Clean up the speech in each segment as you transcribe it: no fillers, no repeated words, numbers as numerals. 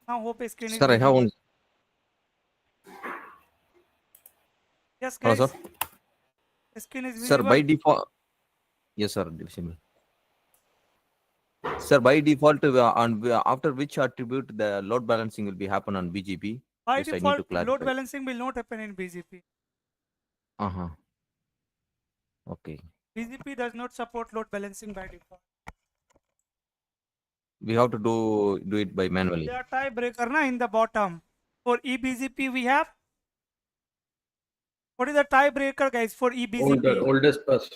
Now hope screen is Sir, I have visible. one. Yes, Hello, guys. sir. Screen is Sir, by visible. default. Yes, sir. Visible. Sir, by default, after which attribute the load balancing will be happen on BGP? By Just I need to default, load clarify. balancing will not happen in BGP. Uh-huh. Okay. BGP does not support load balancing by default. We have to do it by manually. There are tiebreaker na in the bottom. For eBGP we have. What is the tiebreaker, guys, for eBGP?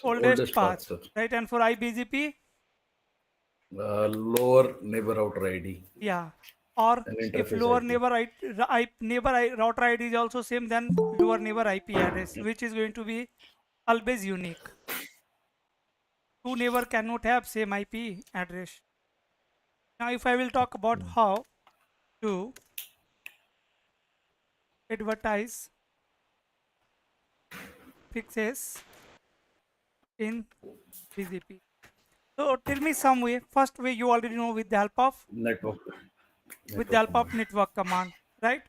Oldest path, sir. Right, and for iBGP? Lower neighbor router ID. Yeah. Or And if interface lower IP. router ID is also same, then lower neighbor IP address, which is going to be always unique. Two neighbor cannot have same IP address. Now, if I will talk about how to advertise fixes in BGP. So tell me some way. First way you already know with the help of Network. network command, right?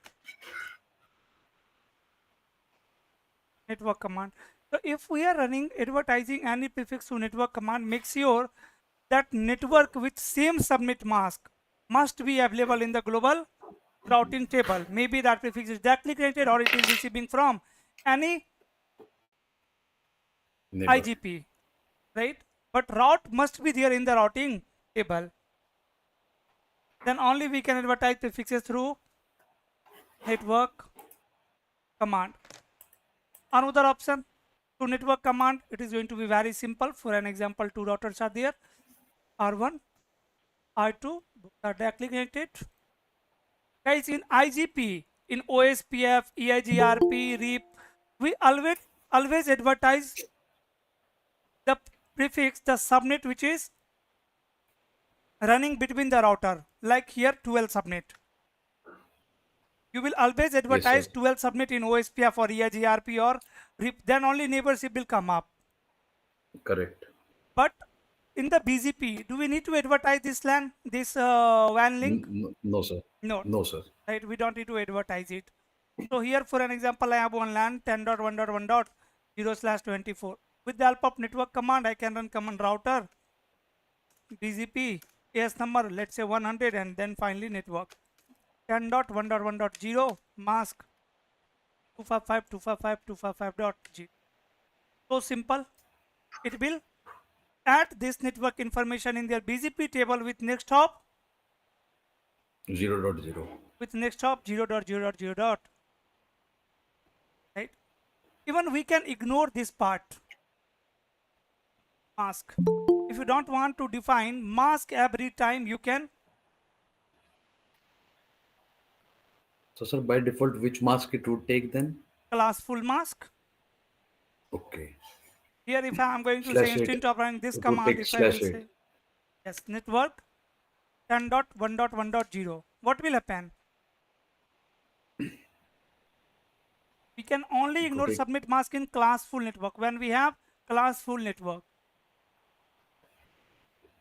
Network command. So if we are running advertising any prefix to network command, make sure that network with same subnet mask must be available in the global routing table. Maybe that prefix is directly created or it is receiving from any Neighbor. IGP, right? But route must be there in the routing table. Then only we can advertise prefixes through network command. Another option to network command, it is going to be very simple. For an example, two routers are there, R1, R2, both are directly connected. Guys, in IGP, in OSPF, EIGRP, REAP, we always advertise the prefix, the subnet which is running between the router, like here 12 subnet. You will always advertise 12 subnet in OSPF or EIGRP or REAP, then only neighborship will come up. Correct. But in the BGP, do we need to advertise this LAN, this WAN link? No, sir. No. No, sir. Right, we don't need to advertise it. So here, for an example, I have one LAN 10.1.1.0/24. With the help of network command, I can run command router, BGP, AS number, let's say 100, and then finally network 10.1.1.0 mask 255.255.255.0. So simple. It will add this network information in their BGP table with next hop 0.0. with next hop 0.0.0. Right? Even we can ignore this part. Mask. If you don't want to define mask every time, you can. So, sir, by default, which mask it would take then? Classful mask. Okay. Here, if I am going to say /8. instead of running this It would command, take if I will /8. say yes, network 10.1.1.0, what will happen? We can only ignore subnet mask in classful network when we have classful network.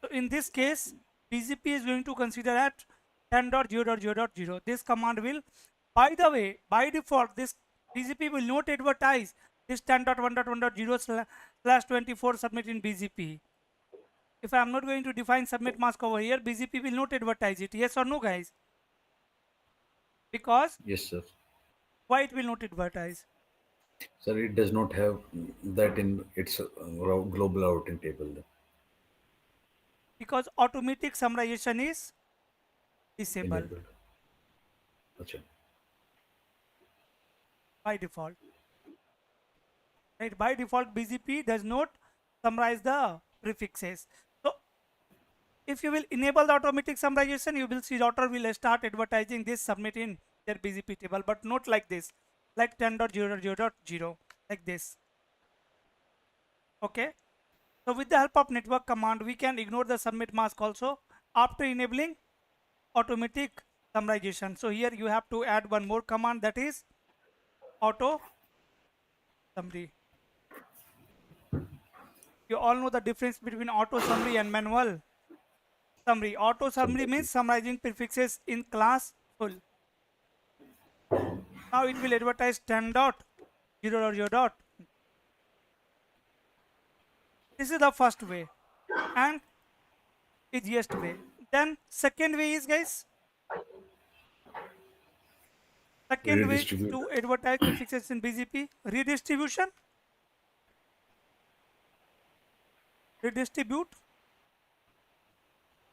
So in this case, BGP is going to consider at 10.0.0.0. This command will, by the way, by default, this BGP will not advertise this 10.1.1.0/24 subnet in BGP. If I am not going to define subnet mask over here, BGP will not advertise it. Yes or no, guys? Because yes, sir. Why it will not advertise? Sir, it does not have that in its global routing table. Because automatic summarization is disabled. Enabled. Achha. By default. Right? By default, BGP does not summarize the prefixes. So if you will enable the automatic summarization, you will see router will start advertising this subnet in their BGP table, but not like this, like 10.0.0.0, like this. Okay. So with the help of network command, we can ignore the subnet mask also after enabling automatic summarization. So here you have to add one more command, that is auto summary. You all know the difference between auto summary and manual summary. Auto summary means summarizing prefixes in classful full. Now it will advertise 10 dot 0 dot. This is the first way and easiest way. Then second way is, guys, second way Redistribute. to advertise prefixes in BGP, redistribution,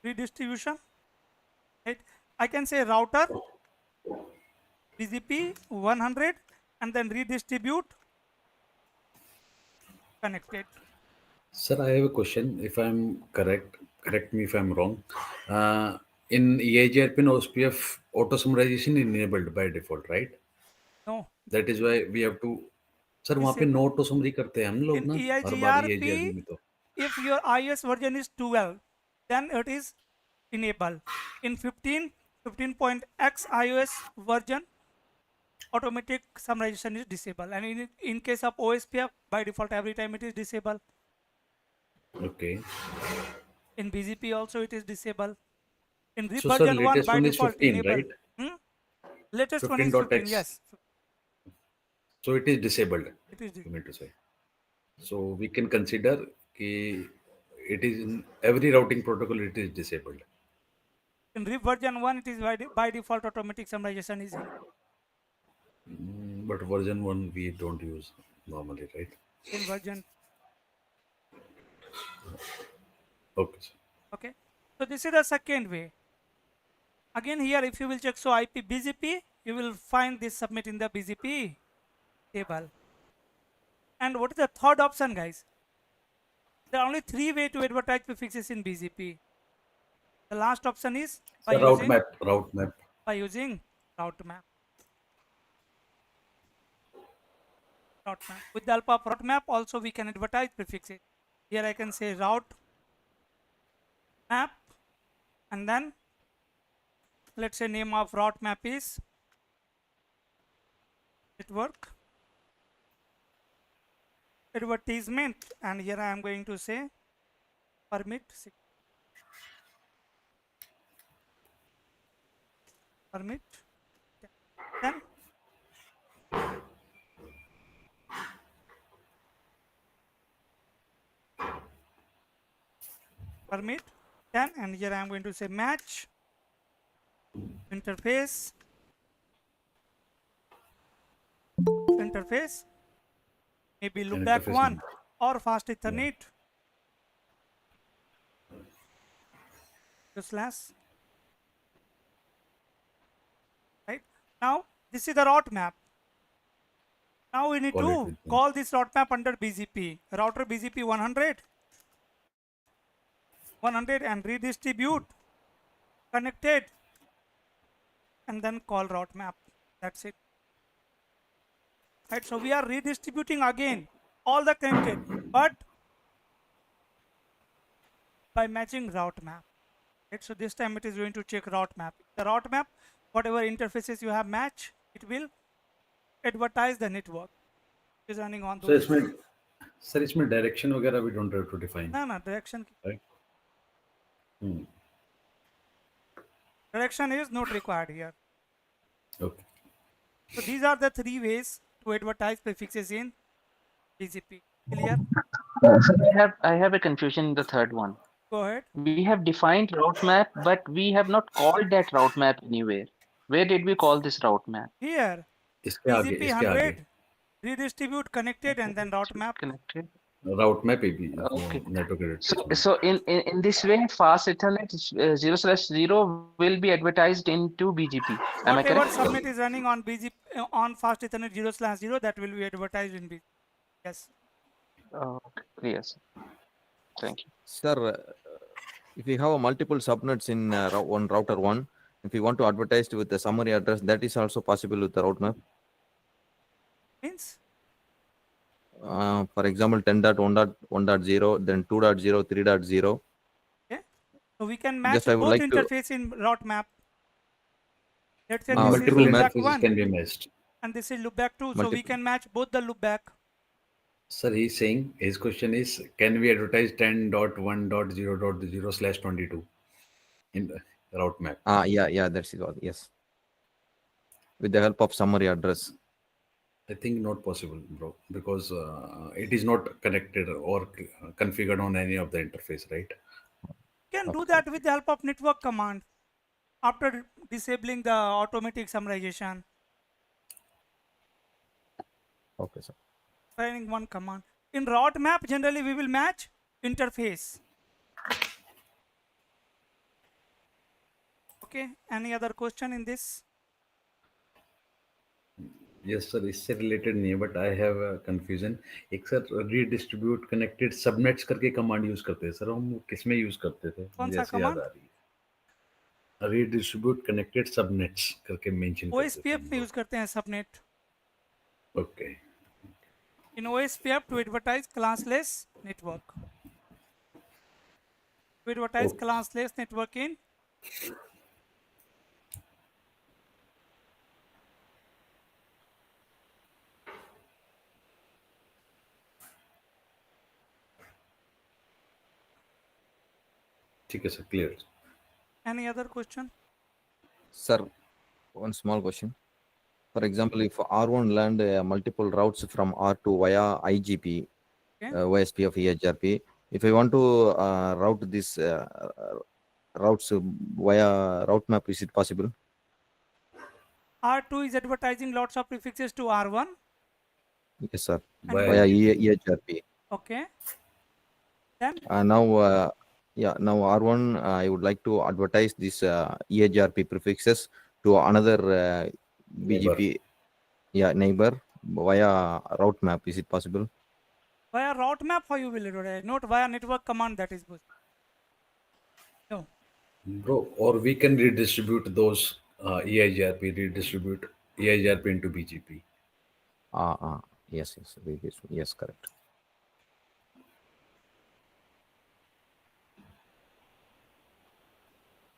redistribution. Right? I can say router BGP 100 and then redistribute connected. Sir, I have a question. If I'm correct, correct me if I'm wrong. In EIGRP and OSPF, auto summarization is enabled by default, right? No, That is why we have to. Sir वहाँ पे no disable. Auto summary करते हैं हम लोग In ना हर बार EIGRP EIGRP, में तो. if your iOS version is 12, then it is enable. In 15, 15.x iOS version, automatic summarization is disabled. And in case of OSPF, by default, every time it is disabled. Okay. In BGP also it is disabled. In So sir, version 1 latest by one is default 15, enable. right? Hmm? Latest one is 15, 15.x. yes. So it is disabled. It is You mean to say. So we can consider कि it is in every routing protocol it is disabled. in version 1 it is by default automatic summarization is in. But version 1 we don't use normally, right? In version. Okay, sir. Okay. So this is the second way. Again here if you will check so IP BGP, you will find this submit in the BGP table. And what is the third option, guys? There are only three ways to advertise prefixes in BGP. The last option is by The route using map, route map. route map. Route map. With the help of route map also we can advertise prefixes. Here I can say route map and then let's say name of route map is network advertisement, and here I am going to say permit then permit 10, and here I am going to say match interface maybe loopback Interface 1 number. or fast ethernet slash. Right now this is the route map. Now we need Call it to with them. call this route map under BGP router BGP 100 and redistribute connected and then call route map. That's it. Right, so we are redistributing again all the connected but by matching route map. Right, so this time it is going to check route map. The route map, whatever interfaces you have match, it will advertise the network is running on So those. इसमें direction वगैरह we don't have to define, No, direction right? direction is not required here. Okay. So these are the three ways to advertise prefixes in BGP. Clear? So I have a confusion in the third one. Go ahead. We have defined route map, but we have not called that route map anywhere. Where did we call this route map? Here इसके आगे BGP 100 redistribute connected and then route map. Connected. route map भी Okay. network advertisement. So in this way, fast Ethernet 0/0 will be advertised into BGP. Am I Whatever correct? subnet is running on BGP on fast Ethernet 0/0 that will be advertised in BGP. Yes. Okay. Yes. Thank you. Sir, if we have multiple subnets in one router 1, if we want to advertise with the summary address, that is also possible with the route map. Means For example, 10.1.1.0, then 2.0, 3.0. okay. So we can match Just I would both like to- interface in route map. Let's say this Multiple is loopback interfaces 1 can be matched. and this is loopback 2. So we Multiple. can match both the loopback. Sir, he's saying his question is, can we advertise 10.1.0.0/22 in the route map? Yeah, that's it. Yes. with the help of summary address. I think not possible, bro, because it is not connected or configured on any of the interface, right? You can do Okay. that with the help of network command after disabling the automatic summarization. Okay, sir. Running one command. In route map, generally we will match interface. Okay. Any other question in this? Yes, sir. इससे related नहीं है, but I have a confusion. एक sir redistribute connected subnets करके command use करते हैं sir, हम वो किस में use करते थे? कौन मुझे सा ऐसे याद कमांड? आ रही है. Redistribute connected subnets करके mention करते थे OSPF हम में यूज लोग. करते हैं subnet. Okay. In OSPF to advertise classless network. To advertise Okay. classless network in ठीक है sir, clear. any other question? Sir, one small question. For example, if R1 learned multiple routes from R2 via IGP, Okay. OSPF, EHRP, if I want to route this routes via route map, is it possible? R2 is advertising lots of prefixes to R1 Yes, sir. and Via you Via IGP. EHRP. okay. Then Now, yeah, now R1, I would like to advertise this EHRP prefixes to another Neighbor. BGP, yeah, neighbor via route map. Is it possible? via route map how you will advertise, not via network command that is good. No. Bro, or we can redistribute those EIGRP, redistribute EIGRP into BGP. Yes, yes, correct.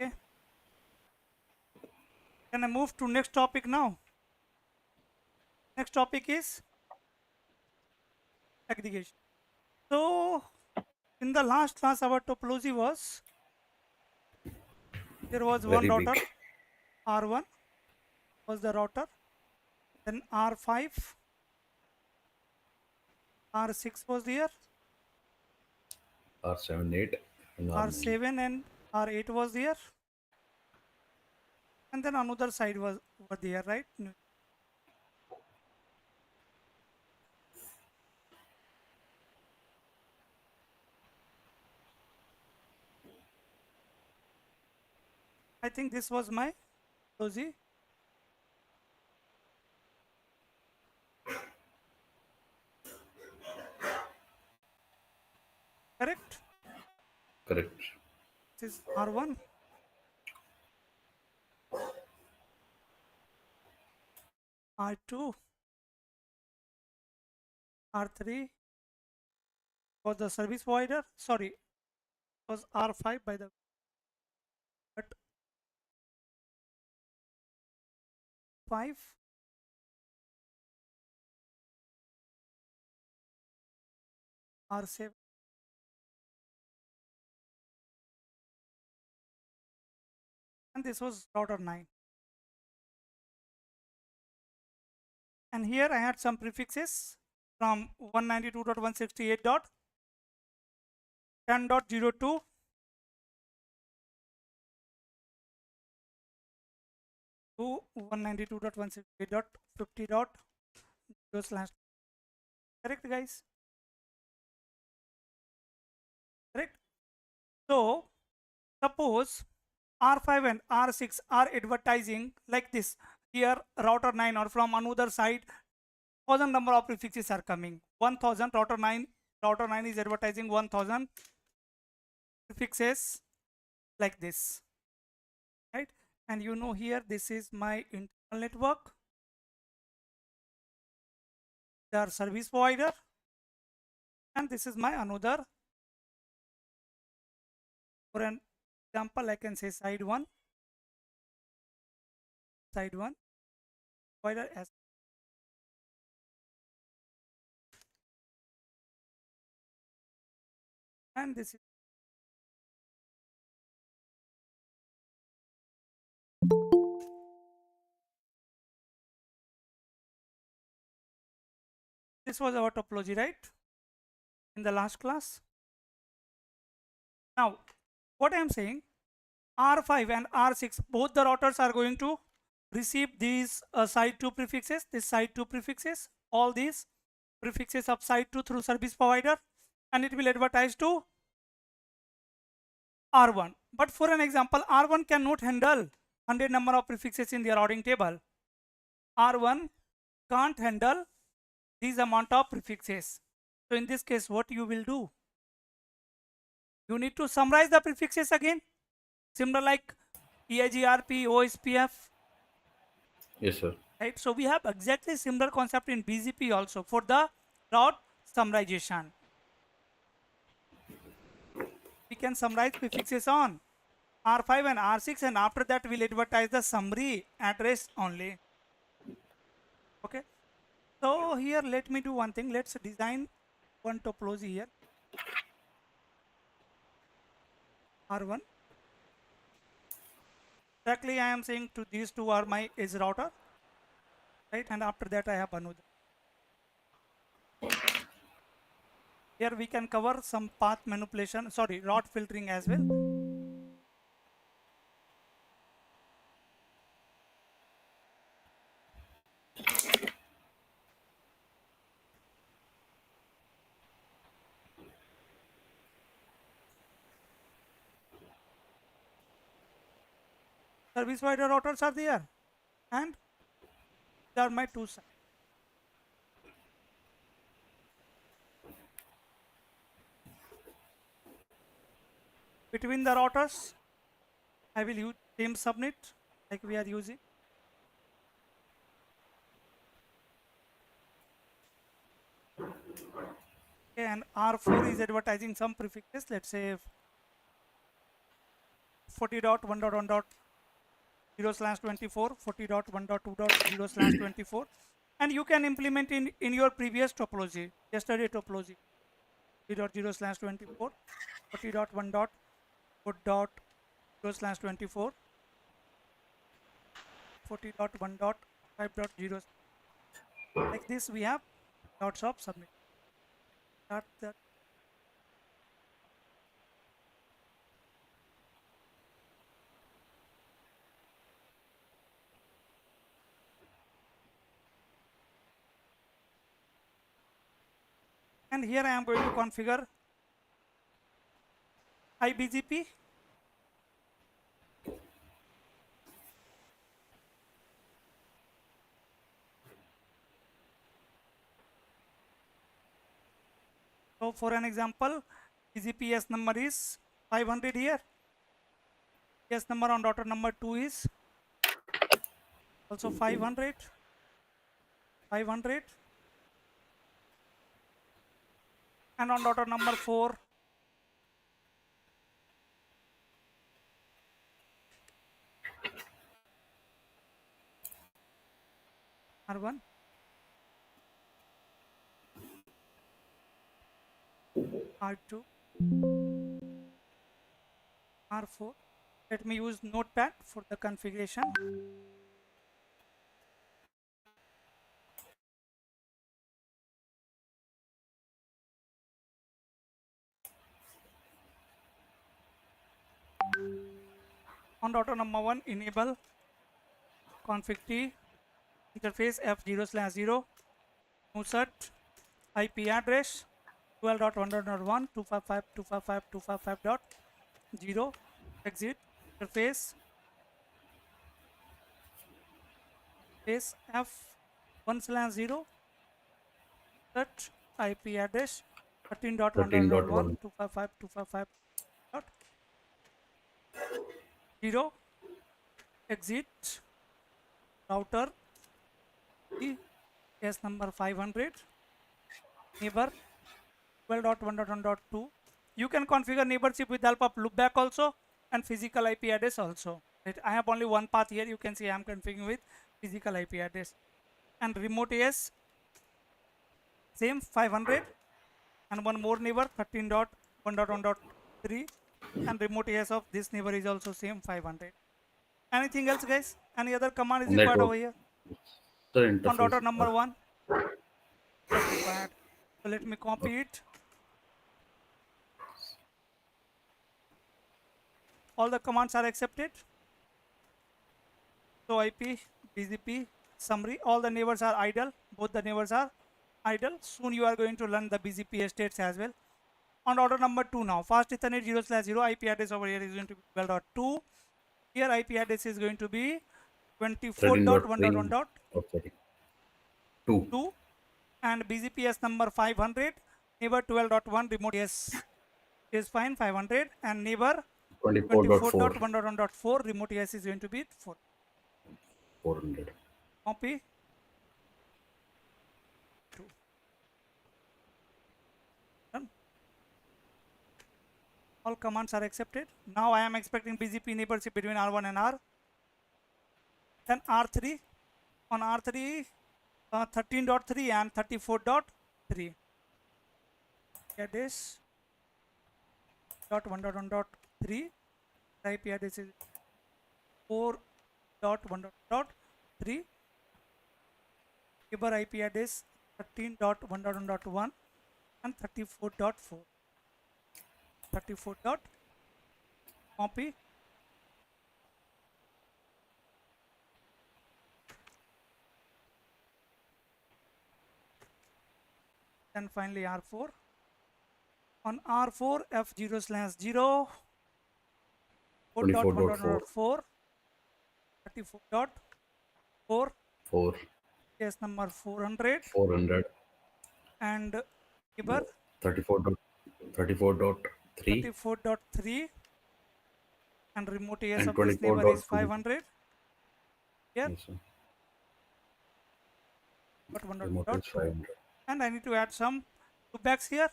Okay. Can I move to next topic now? Next topic is aggregation. So in the last class our topology was there was one Very router big. R1 was the router, then R5, R6 was there, R7, 8, and R9. R7 and R8 was there, and then another side was over there, right? I think this was my topology. Correct? Correct. This is R1, R2, R3 was the service provider. Sorry, was R5 by the way. But 5, R7, and this was router 9. And here I had some prefixes from 192.168.10.02 to 192.168.50.0/. Correct, guys? Correct. So suppose R5 and R6 are advertising like this. Here router 9 or from another side 1000 number of prefixes are coming. 1000 router 9 is advertising 1000 prefixes like this, right? And you know here this is my internal network, their service provider, and this is my another. For an example, I can say side 1 provider as, and this is This was our topology, right? In the last class. Now, what I am saying, R5 and R6, both the routers are going to receive these side 2 prefixes, this side 2 prefixes, all these prefixes of side 2 through service provider, and it will advertise to R1. But for an example, R1 cannot handle 100 number of prefixes in the routing table. R1 can't handle these amount of prefixes. So in this case, what you will do? You need to summarize the prefixes again, similar like EIGRP, OSPF, Yes, sir. right? So we have exactly similar concept in BGP also for the route summarization. We can summarize prefixes on R5 and R6, and after that we'll advertise the summary address only. Okay. So here let me do one thing. Let's design one topology here. R1. Exactly I am saying to these two are my edge router, right? And after that I have another. Here we can cover some path manipulation, sorry, route filtering as well. Service provider routers are there, and they are my two sides. Between the routers, I will use same subnet like we are using. Okay, and R4 is advertising some prefixes, let's say 40.1.1.0/24, 40.1.2.0/24, and you can implement in your previous topology, yesterday topology, 40.0/24, 40.1.4.0/24, 40.1.5.0. Like this, we have lots of subnet. Start that. And here I am going to configure IBGP. So for an example, BGP S number is 500 here. S number on router number 2 is also 500, 500, and on router number 4, R1, R2, R4. Let me use Notepad for the configuration. On router number 1, enable config T interface F0/0 insert IP address 12.1.1 255.255.255.0 exit interface space F1/0 insert IP address 13.1.1 13.1. 255.255.0 exit router S number 500 neighbor 12.1.1.2. You can configure neighborship with help of loopback also and physical IP address also. Right? I have only one path here. You can see I am configuring with physical IP address. And remote AS same 500 and one more neighbor 13.1.1.3 and remote AS of this neighbor is also same 500. Anything else, guys? Any other command is required Network. over here? The On router interface. number 1 just required bad. So let me copy it. All the commands are accepted. So IP, BGP, summary, all the neighbors are idle. Both the neighbors are idle. Soon you are going to learn the BGP estates as well. On order number 2 now, fast Ethernet 0/0 IP address over here is going to be 12.2. Here IP address is going to be 24.1.1.2 2. and BGPS number 500, neighbor 12.1, remote yes is fine 500, and neighbor 24.4. 24.1.1.4, remote yes is going to be 4. 400. Copy. 2. Done. All commands are accepted. Now I am expecting BGP neighborship between R1 and R. Then R3. On R3, 13.3 and 34.3. That is .1.1.3. IP address is 4.1.3. Neighbor IP address 13.1.1.1 and 34.4. 34. Copy. Then finally R4. On R4 F0/0 24.4. 4.1.4 34.4 4. case number 400 400. and neighbor 34.3 34.3 and remote AS and of this neighbor is 24.2. 500 here. Yes, sir. But Remote is 1.2 500. and I need to add some loopbacks here.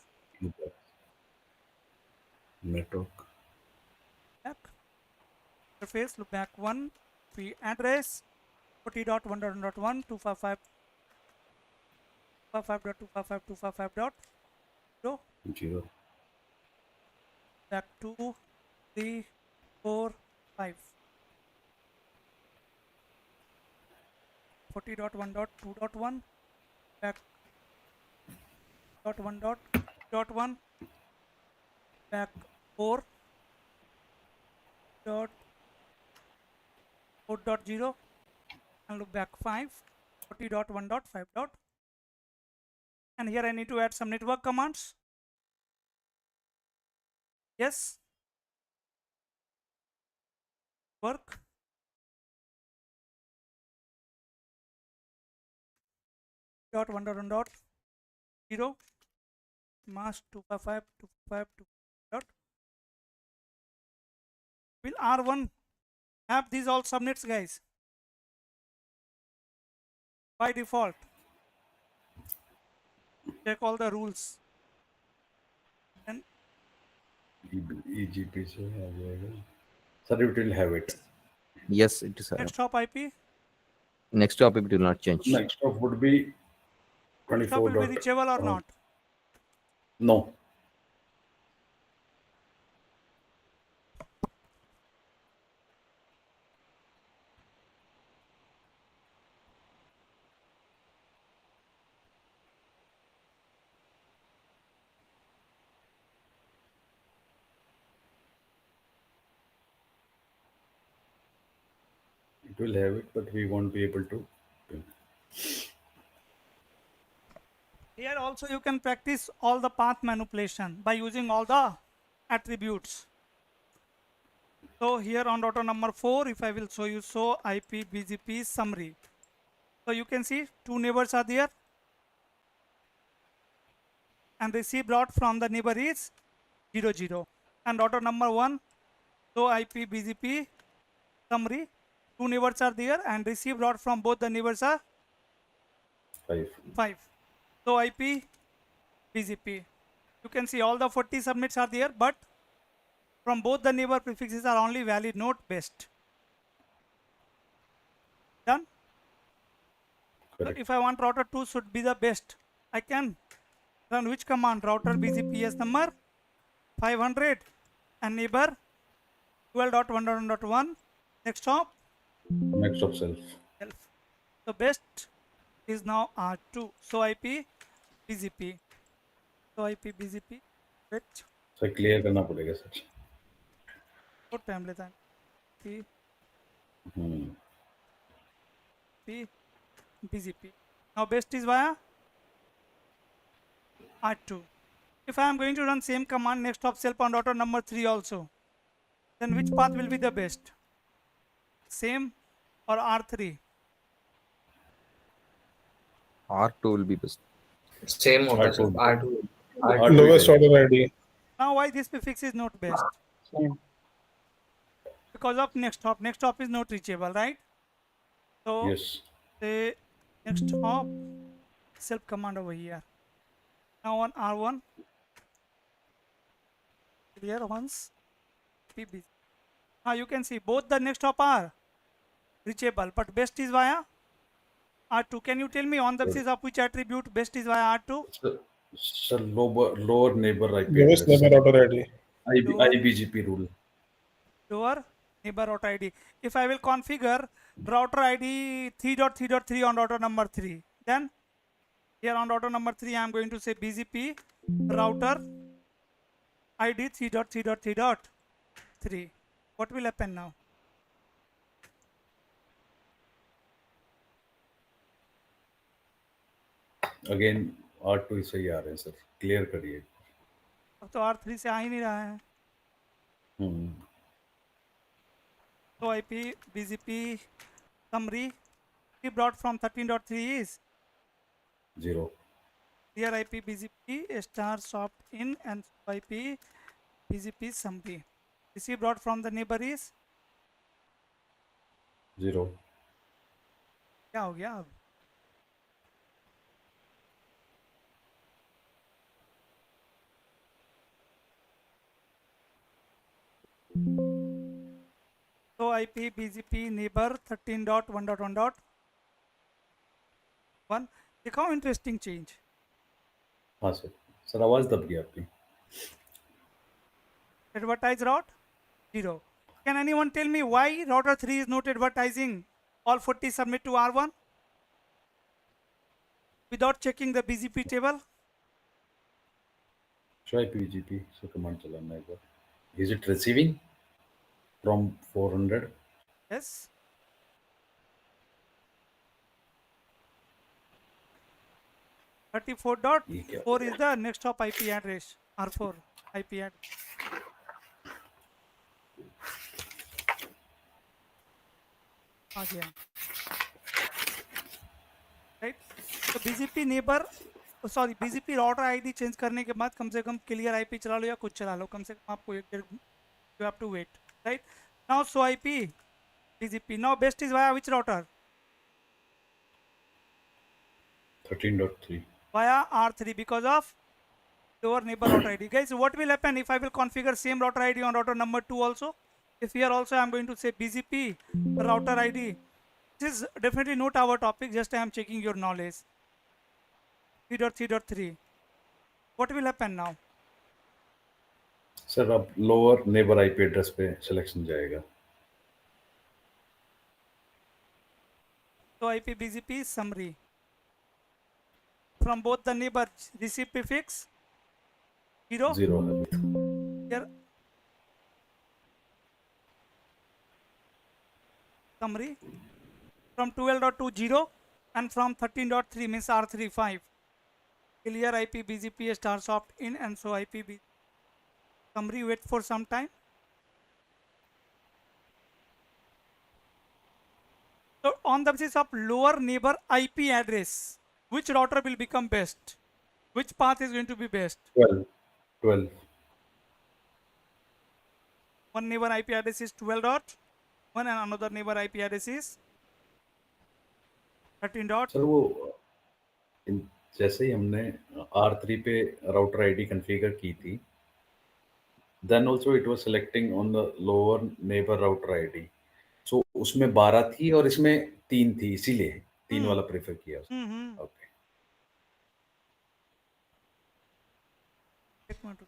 Network. Back interface loopback 1 p address 40.1.1 255 255.255.255.0 0. back 2 3 4 5 40.1.2.1 back .1.1 back 4 dot 4.0 and look back 5 40.1.5. And here I need to add some network commands. Yes, work .1.1.0 mask 255 dot. Will R1 have these all subnets, guys? By default, check all the rules. And EGP से आ जाएगा. Sir, it will have it. Yes, it is. next hop IP. Next topic it will not change. Next stop would be Next hop 24. will be reachable or not? No. It will have it, but we won't be able to. Here also you can practice all the path manipulation by using all the attributes. So here on router number 4, if I will show you IP BGP summary. So you can see two neighbors are there and receive route from the neighbor is 00. And router number 1, so IP BGP summary, two neighbors are there and receive route from both the neighbors are 5. So IP BGP. You can see all the 40 subnets are there, but from both the neighbor prefixes are only valid node best. Done? So if I want router 2 should be the best, I can run which command? Router BGPS number 500 and neighbor 12.1.1. Next stop Next of self. self. So best is now R2. So IP BGP. So IP BGP. Wait, sir clear करना पड़ेगा sir. बहुत time लेता है. P hmm. P BGP. Now best is via R2. If I am going to run same command next of self on router number 3 also, then which path will be the best? Same or R3? R2 will be best. Same होता है R2. Sir R2 R2 R2 Lowest चाहिए. order ID. Now why this prefix is not best? Same. Because of next hop. Next hop is not reachable, right? So Yes. say next hop self command over here. Now on R1 clear once PB. Now you can see both the next hop are reachable, but best is via R2. Can you tell me on the Good. basis of which attribute best is via R2? Sir, lower neighbor IP Lowest address. neighbor order ID. Lower IBGP rule. lower neighbor router ID. If I will configure router ID 3.3.3 on router number 3, then here on router number 3 I am going to say BGP router ID 3.3.3.3. What will happen now? Again R2 से ही आ रहे हैं sir. Clear करिए. अब तो R3 से आ ही नहीं रहा है. हम्म. So IP BGP summary he brought from 13.3 is 0. here IP BGP star soft in and IP BGP summary. This he brought from the neighbor is 0. क्या हो गया अब? So IP BGP neighbor 13.1.1.1. दिखाओ interesting change. हाँ sir. Sir आवाज दब गई आपकी. Advertise route 0. Can anyone tell me why router 3 is not advertising all 40 submit to R1 without checking the BGP table? Try PGP. So command चलाना एक बार. Is it receiving from 400? Yes. ये क्या? 34.4 is the next hop IP address. R4 IP address. आ गया. Right. तो BGP neighbor sorry BGP router ID change करने के बाद कम से कम क्लियर IP चला लो या कुछ चला लो, कम से कम आपको एक डेढ़ you have to wait, right? Now so IP BGP now best is via which router? 13.3. Via R3 because of lower neighbor router ID. Guys, what will happen if I will configure same router ID on router number 2 also? If here also I am going to say BGP router ID. This is definitely not our topic, just I am checking your knowledge. 3.3.3. What will happen now? Sir अब lower neighbour IP address पे selection जाएगा. So IP BGP summary. From both the neighbors receive prefix 0. 0 है. Here summary from 12.20 and from 13.3 means R3 5. Clear IP BGP star soft in and so IP summary wait for some time. So on the basis of lower neighbor IP address, which router will become best? Which path is going to be best? 12. One neighbor IP address is 12.1 and another neighbor IP address is 13. Sir वो जैसे ही हमने R3 पे router ID configure की थी, then also it was selecting on the lower neighbour router ID. So उसमें 12 थी और इसमें 3 थी, इसीलिए 3 वाला प्रेफर किया. ओके. एक minute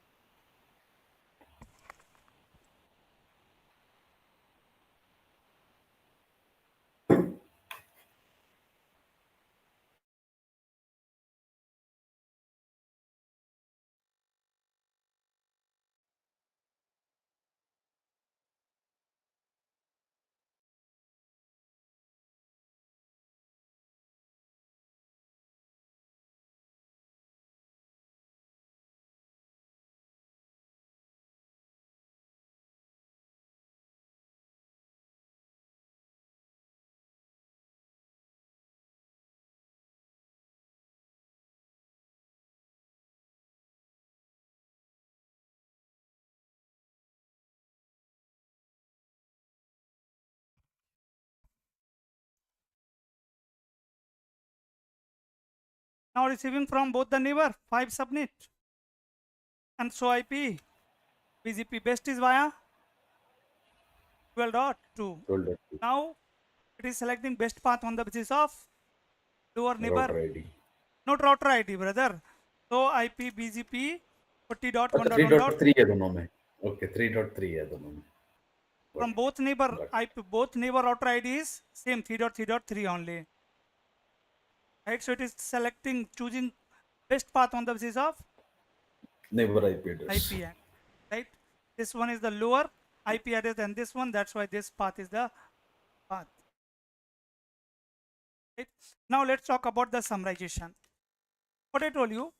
Now receiving from both the neighbor 5 subnet. And so IP BGP best is via 12.2. 12.2 Now it is selecting best path on the basis of lower neighbor, router ID. not router ID, brother. So IP BGP 40.1.1. 3.3 है दोनों में. Okay, 3.3 है दोनों में. From both neighbor Got IP, both neighbor router ID is same 3.3.3 only. Right, so it is selecting, choosing best path on the basis of Neighbor IP address. IP address. Right, this one is the lower IP address than this one. That's why this path is the path. Right. Now let's talk about the summarization. What I told you,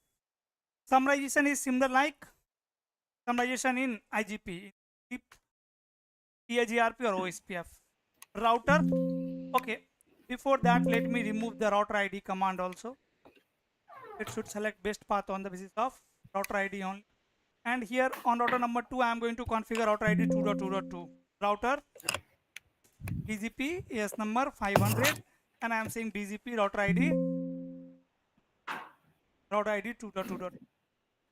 summarization is similar like summarization in IGP, EIGRP or OSPF. Router, okay. Before that, let me remove the router ID command also. It should select best path on the basis of router ID only. And here on router number 2, I am going to configure router ID 2.2.2. Router BGP is number 500, and I am saying BGP router ID 2.2.2.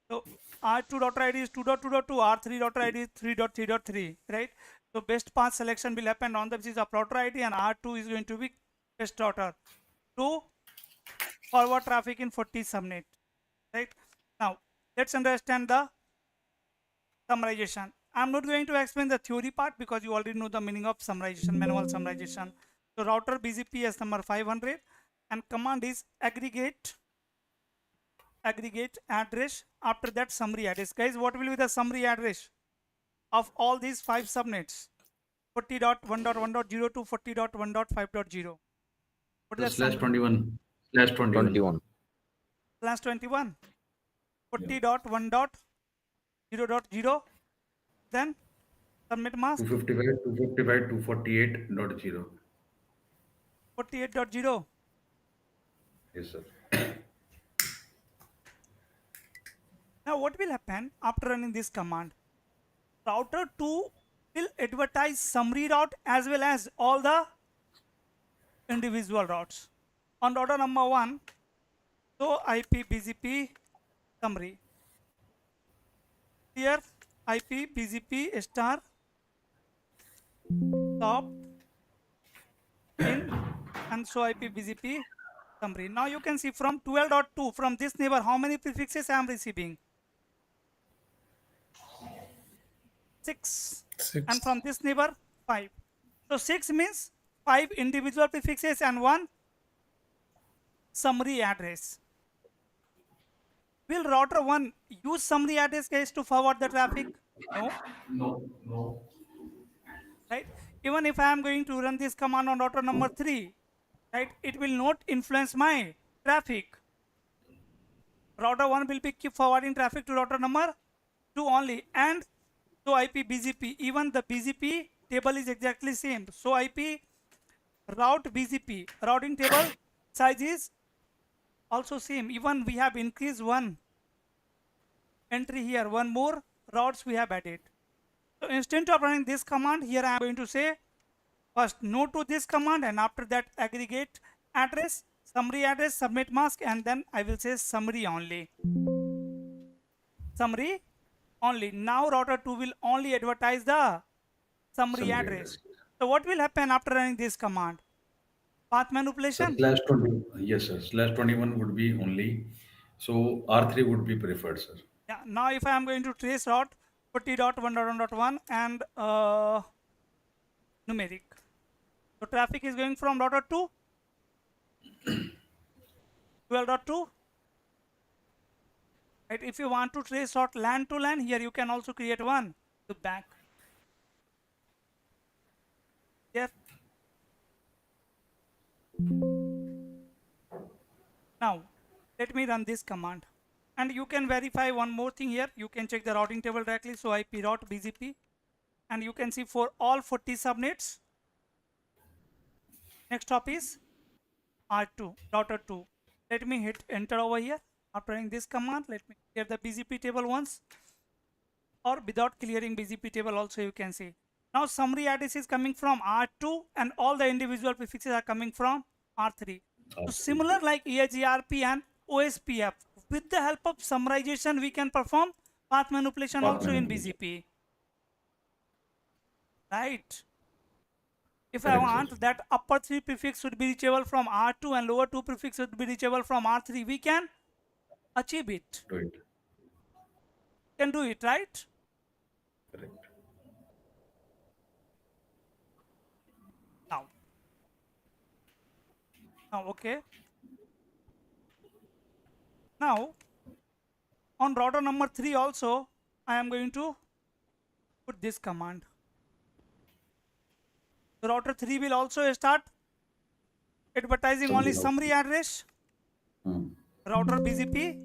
So R2 router ID is 2.2.2, R3 router ID is 3.3.3, right? So best path selection will happen on the basis of router ID, and R2 is going to be best router to forward traffic in 40 subnet, right? Now let's understand the summarization. I'm not going to explain the theory part because you already know the meaning of summarization, manual summarization. So router BGP is number 500, and command is aggregate address. After that, summary address. Guys, what will be the summary address of all these 5 subnets? 40.1.1.0 to 40.1.5.0. What is Slash that? 21. Slash 21. 21. Slash 21. 40.1.0.0. Then subnet mask 255.248.0. 48.0. Yes, sir. Now what will happen after running this command? Router 2 will advertise summary route as well as all the individual routes. On router number 1, so IP BGP summary. Here IP BGP star top in, and so IP BGP summary. Now you can see from 12.2, from this neighbor, how many prefixes I am receiving? 6. And from this neighbor 5. So 6 means 5 individual prefixes and 1 summary address. Will router 1 use summary address guys to forward the traffic? No. No. Right? Even if I am going to run this command on router number 3, right, it will not influence my traffic. Router 1 will be keep forwarding traffic to router number 2 only, and so IP BGP, even the BGP table is exactly same. So IP route BGP routing table size is also same. Even we have increased one entry here, one more routes we have added. So instead of running this command, here I am going to say first no to this command, and after that aggregate address, summary address, subnet mask, and then I will say summary only. Summary only. Now router 2 will only advertise the summary address. So what will happen after running this command? Path manipulation. Slash 20. Yes, sir. Slash 21 would be only. So R3 would be preferred, sir. Yeah. Now if I am going to trace route 40.1.1.1 and numeric. So traffic is going from router 2 12.2. Right. If you want to trace route LAN to LAN, here you can also create one to back. Yes. Now let me run this command, and you can verify one more thing here. You can check the routing table directly. So IP route BGP, and you can see for all 40 subnets. Next stop is R2, router 2. Let me hit enter over here. After running this command, let me clear the BGP table once, or without clearing BGP table also you can see. Now summary address is coming from R2 and all the individual prefixes are coming from R3. So similar like EIGRP and OSPF. With the help of summarization, we can perform path manipulation Path also in manipulation. BGP. Right? If I Correct, sir. want that upper 3 prefix should be reachable from R2 and lower 2 prefix should be reachable from R3, we can achieve it. Do it. Can do it, right? Correct. Now, okay. Now, on router number 3 also, I am going to put this command. The router 3 will also start advertising only Summary summary address, router BGP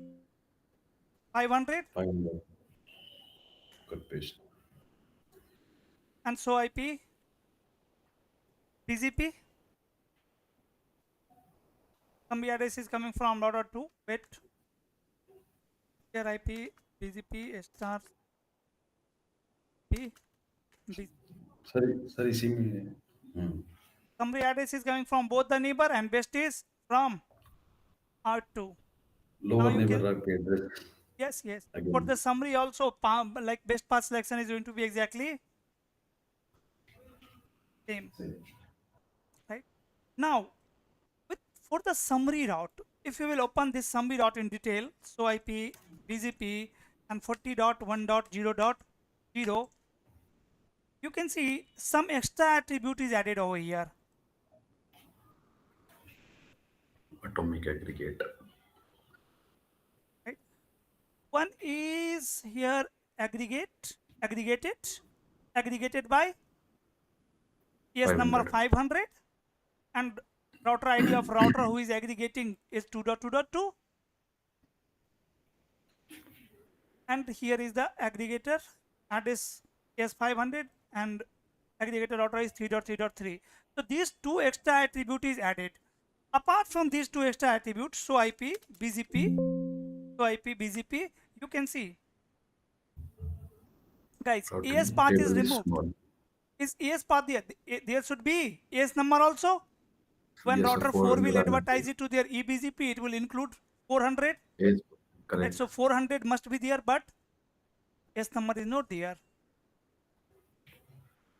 500 500. Good paste. and so IP BGP. Summary address is coming from router 2. Wait. Here IP BGP star P B. Sorry, see me. Summary address is coming from both the neighbor and best is from R2. Now Lower you neighbor can, address yes. For again. the summary also, like best path selection is going to be exactly same, right? Now, for the summary route, if you will open this summary route in detail, so IP, BGP, and 40.1.0.0, you can see some extra attribute is added over here. Atomic aggregator. Right? One is here aggregated by ES number 500. 500 and router ID of router who is aggregating is 2.2.2, and here is the aggregator address S500 and aggregator router is 3.3.3. So these two extra attribute is added. Apart from these two extra attributes, so IP BGP, you can see, guys, Routing ES path is table removed. small. Is ES path there? There should be ES number also. When Yes, sir, router 4 will 400. advertise it to their eBGP, it will include 400. Yes, Right? correct. So 400 must be there, but S number is not there.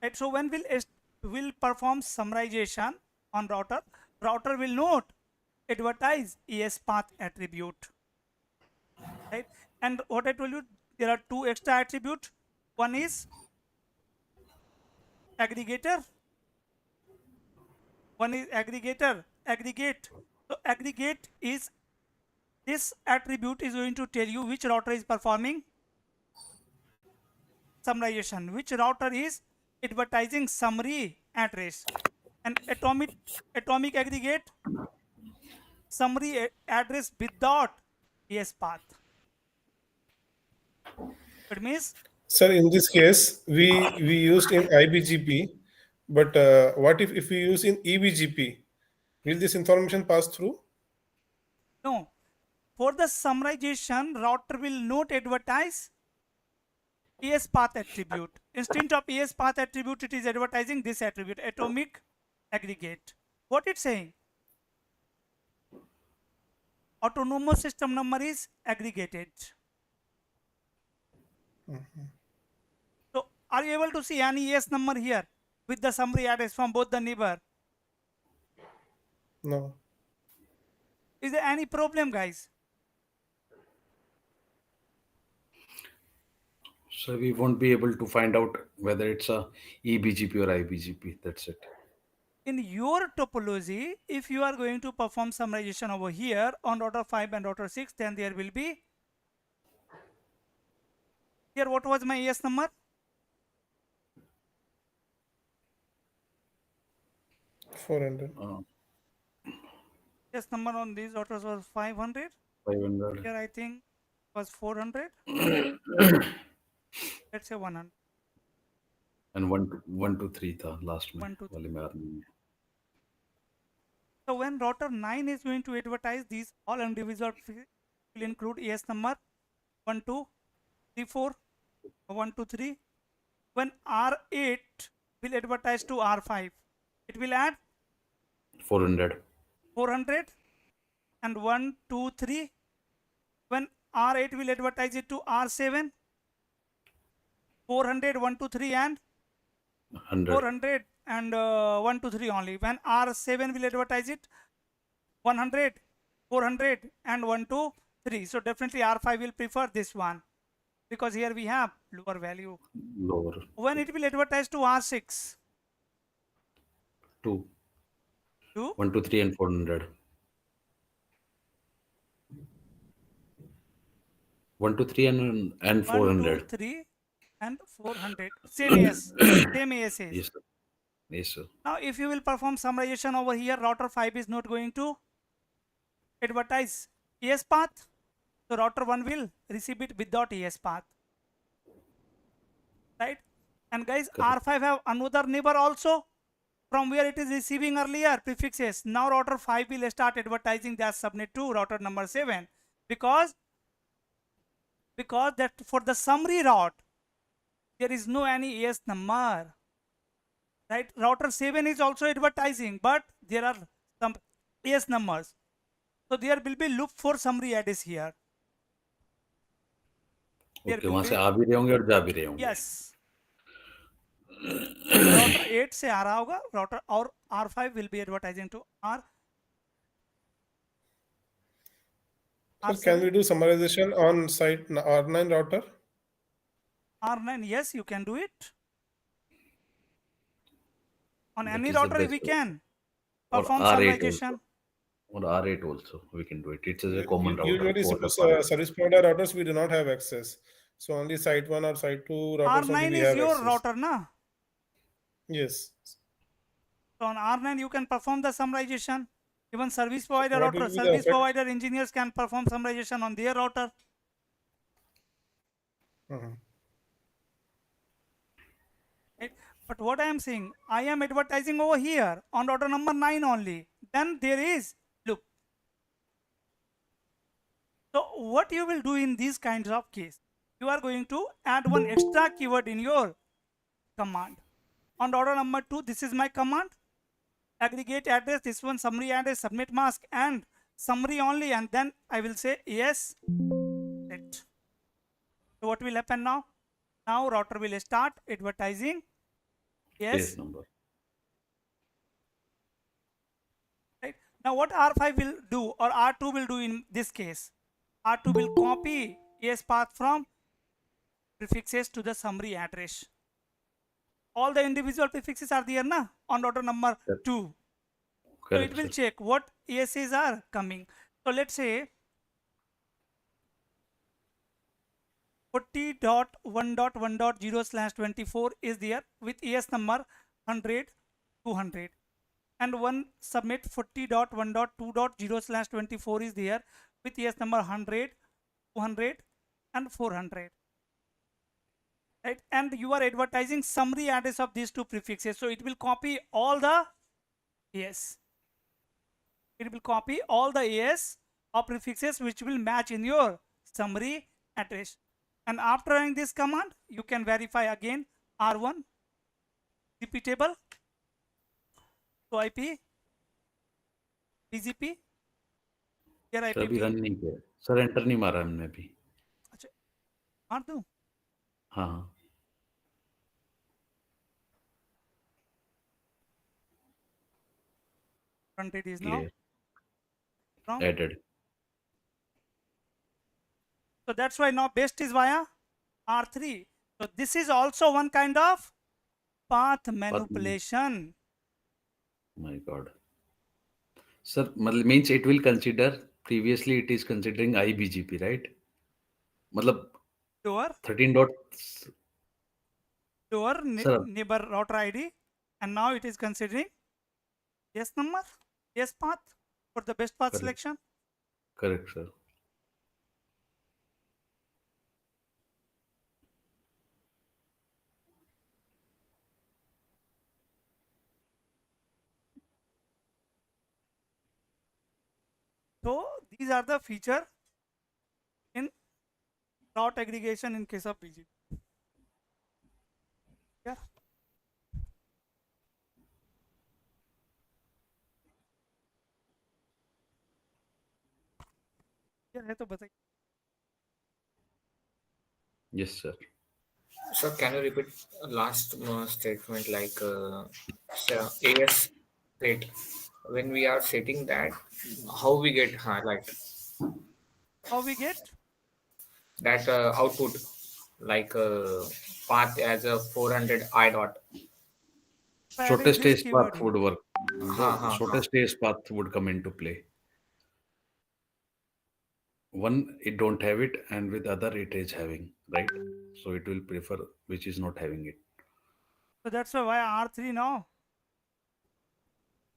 Right? So when will perform summarization on router will not advertise ES path attribute. Right? And what I told you, there are two extra attributes. One is aggregator. One is aggregate. So aggregate is, this attribute is going to tell you which router is performing summarization, which router is advertising summary address, and atomic aggregate summary address without ES path. It means, Sir, in this case, we used in IBGP, but what if we use in EBGP? Will this information pass through? no, for the summarization, router will not advertise ES path attribute. Instead of ES path attribute, it is advertising this attribute, atomic aggregate. What it's saying? Autonomous system number is aggregated. So are you able to see any ES number here with the summary address from both the neighbor? No. Is there any problem, guys? So we won't be able to find out whether it's a eBGP or IBGP. That's it. In your topology, if you are going to perform summarization over here on router 5 and router 6, then there will be, here what was my ES number? 400. ES number on these routers was 500. 500. Here I think was 400. Let's say 100. And 123 tha last में 1, 2, 3. वाले में आदमी में. So when router 9 is going to advertise, these all individual will include ES number 1, 2, 3, 4, 1, 2, 3. When R8 will advertise to R5, it will add 400. 400. and 1, 2, 3. When R8 will advertise it to R7, 400, 1, 2, 3 and 100. 400 and 1, 2, 3 only. When R7 will advertise it 100, 400 and 1, 2, 3. So definitely R5 will prefer this one because here we have lower value. Lower. When it will advertise to R6, 2. 2, 1, 2, 3 and 400. 1, 2, 3 and 1, 2, 400. 3 and 400. Same AS, same AS is. Yes, sir. Yes, sir. Now if you will perform summarization over here, router 5 is not going to advertise AS path. So router 1 will receive it without AS path. Right? And guys, Correct. R5 have another neighbor also from where it is receiving earlier prefixes. Now router 5 will start advertising that subnet to router number 7 because that for the summary route there is no any AS number. Right? Router 7 is also advertising, but there are some AS numbers. So there will be loop for summary address here. There okay will वहां से be, आ भी रहे होंगे और जा भी रहे होंगे. yes. router 8 से आ रहा होगा router और R5 will be advertising to R. Sir, can we do summarization on site R9 router? R9, yes, you can do it. On That any is the router best we way. can Or perform R8 summarization. also. Or R8 also. We can do it. It's a common router. Usually, Port of R8. service provider routers we do not have access. So only site 1 or site 2 routers only R9 we is have your access. router, na? Yes. So on R9 you can perform the summarization. Even service provider What will router, be the service effect? provider engineers can perform summarization on their router. Mhm. Right? But what I am saying, I am advertising over here on router number 9 only. Then there is loop. So what you will do in these kinds of case, you are going to add one extra keyword in your command. On router number 2, this is my command. Aggregate address, this one summary address, subnet mask and summary only, and then I will say yes. It. So what will happen now? Now router will start advertising yes. Base number. Right? Now what R5 will do or R2 will do in this case? R2 will copy yes path from prefixes to the summary address. All the individual prefixes are there na on router number Yep. 2. So Correct, it will sir. check what ESAs are coming. So let's say 40.1.1.0/24 is there with ES number 100, 200. And one submit 40.1.2.0/24 is there with ES number 100, 200 and 400. Right? And you are advertising summary address of these two prefixes. So it will copy all the ES. It will copy all the ES of prefixes which will match in your summary address. And after running this command, you can verify again R1 repeatable. So IP BGP here sir अभी IPv. Run नहीं किया. Sir enter नहीं मारा हमने अभी. अच्छा मार दूं हाँ हाँ. fronted is now Clear. wrong. Added. So that's why now best is via R3. So this is also one kind of path manipulation. My God. Sir, मतलब means it will consider previously it is considering IBGP, right? मतलब Your 13 dot. Sir, neighbor router ID, and now it is considering yes number, yes path for the best path Correct. selection. correct, sir. So these are the feature in route aggregation in case of BGP. Yeah. Clear है तो बताइए. Yes, sir. So can you repeat last statement like so AS state when we are setting that how we get like How we get? that output like path as a 400 I dot. By adding Shortest this days keyword path here. would work. Ha The ha ha. shortest days path would come into play. One, it don't have it, and with other, it is having, right? So it will prefer which is not having it. So that's why R3 now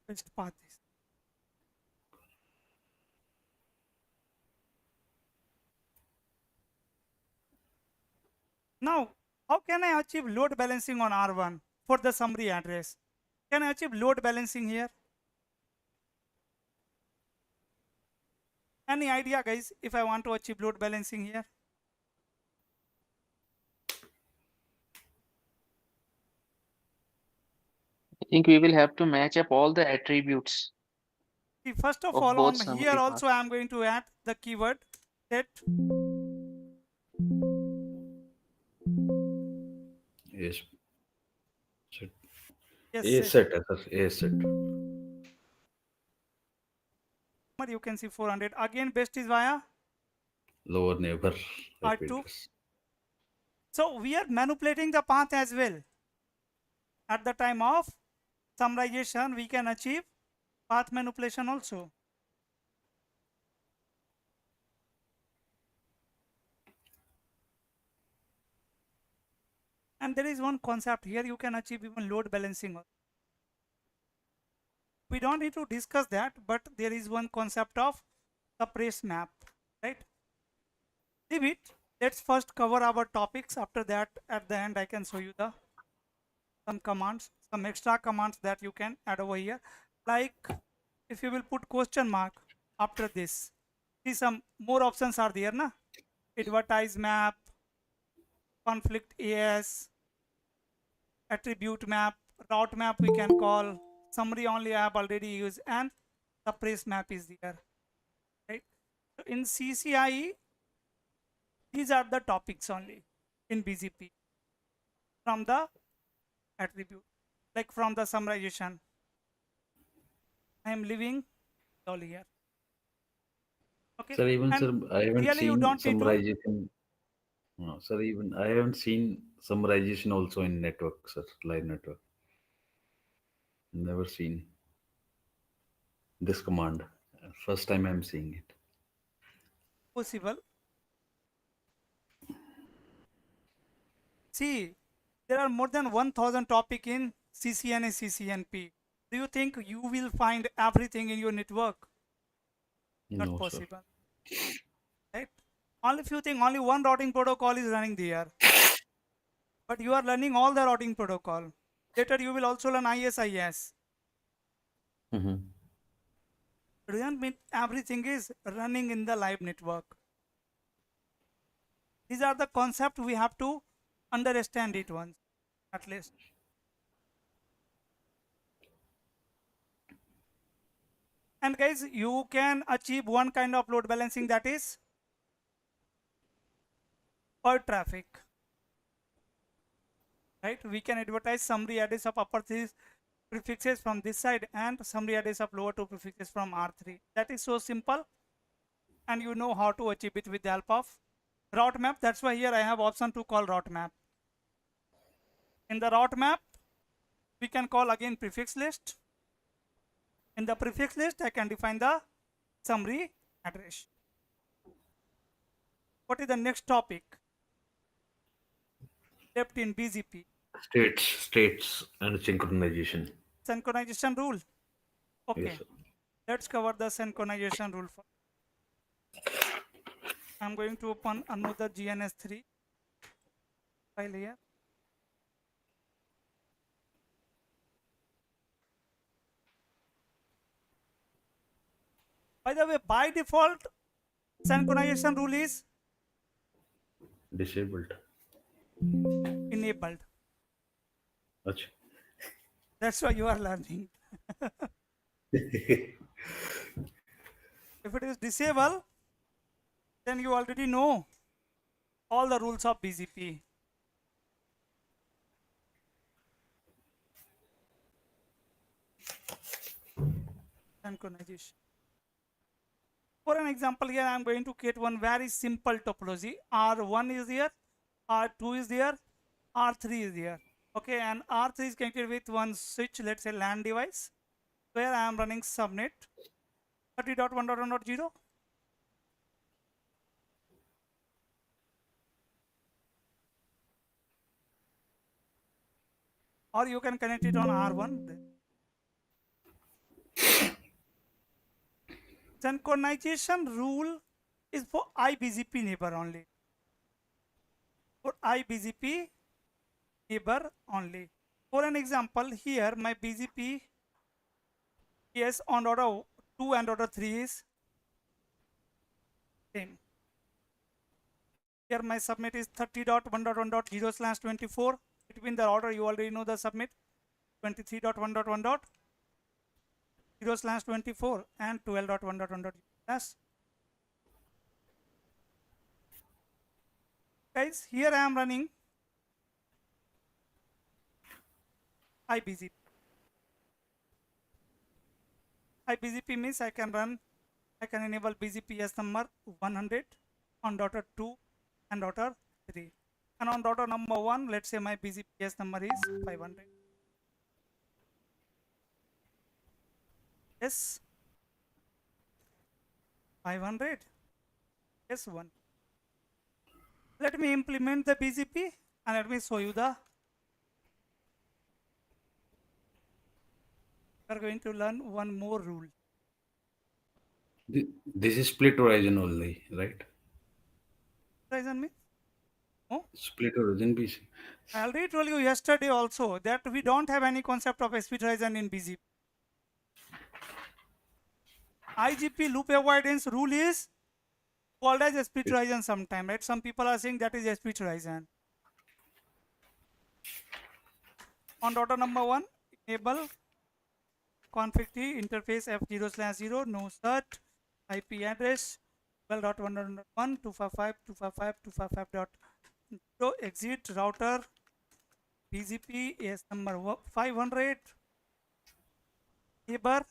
best path is. Now, how can I achieve load balancing on R1 for the summary address? Can I achieve load balancing here? Any idea, guys, if I want to achieve load balancing here? I think we will have to match up all the attributes See, first of of all, both on here summary also paths. I am going to add the keyword set. Yes. Set. Yes, A set. set, A set. But you can see 400. Again, best is via Lower neighbor IP R2. address. So we are manipulating the path as well. At the time of summarization, we can achieve path manipulation also. And there is one concept here, you can achieve even load balancing. We don't need to discuss that, but there is one concept of suppress map, right? Leave it. Let's first cover our topics. After that, at the end, I can show you the some commands, some extra commands that you can add over here. Like if you will put question mark after this, see some more options are there, na? Advertise map, conflict AS, attribute map, route map we can call, summary only I have already used, and suppress map is there, right? So in ccie, these are the topics only in BGP from the attribute, like from the summarization. I am leaving all here. Okay, Sir, even and sir, I haven't really you seen don't need to. summarization. No, sir, even I haven't seen summarization also in network, sir, live network. Never seen this command. First time I'm seeing it. Possible. See, there are more than 1000 topic in CCNA, CCNP. Do you think you will find everything in your network? Not No, sir. possible, right? Only few things, only one routing protocol is running there, but you are learning all the routing protocol. Later you will also learn ISIS. Mm-hmm. Doesn't mean everything is running in the live network. These are the concepts we have to understand it once, at least. And guys, you can achieve one kind of load balancing, that is per traffic, right? We can advertise summary address of upper three prefixes from this side and summary address of lower two prefixes from R3. That is so simple, and you know how to achieve it with the help of route map. That's why here I have option to call route map. In the route map, we can call again prefix list. In the prefix list, I can define the summary address. What is the next topic left in BGP? States, and synchronization. Synchronization rule. Yes, Okay, sir. let's cover the synchronization rule first. I'm going to open another GNS3 file here. By the way, by default, synchronization rule is Disabled. enabled. Achha. That's why you are learning. If it is disabled, then you already know all the rules of BGP. Synchronization. For an example, here I am going to create one very simple topology. R1 is here, R2 is here, R3 is here. Okay, and R3 is connected with one switch, let's say LAN device, where I am running subnet 30.1.1.0. Or you can connect it on R1. Synchronization rule is for IBGP neighbor only. For IBGP neighbor only. For an example, here my BGP is on order 2 and order 3 is same. Here my subnet is 30.1.1.0/24. Between the order you already know the subnet 23.1.1.0/24 and 12.1.1.0/. Guys, here I am running IBGP. IBGP means I can enable BGPS number 100 on daughter 2 and daughter 3. And on daughter number 1, let's say my BGPS number is 500. Yes, 500. Yes, 1. Let me implement the BGP and let me show you the. We are going to learn one more rule. This is split origin only, right? Horizon means? No, Split origin BC. I already told you yesterday also that we don't have any concept of split horizon in BGP. IGP loop avoidance rule is called as split horizon sometime, right? Some people are saying that is a split horizon. On daughter number 1, enable config T interface F0/0 no cert IP address 12.1.1.255.255.255.0 exit router BGP is number 500 neighbor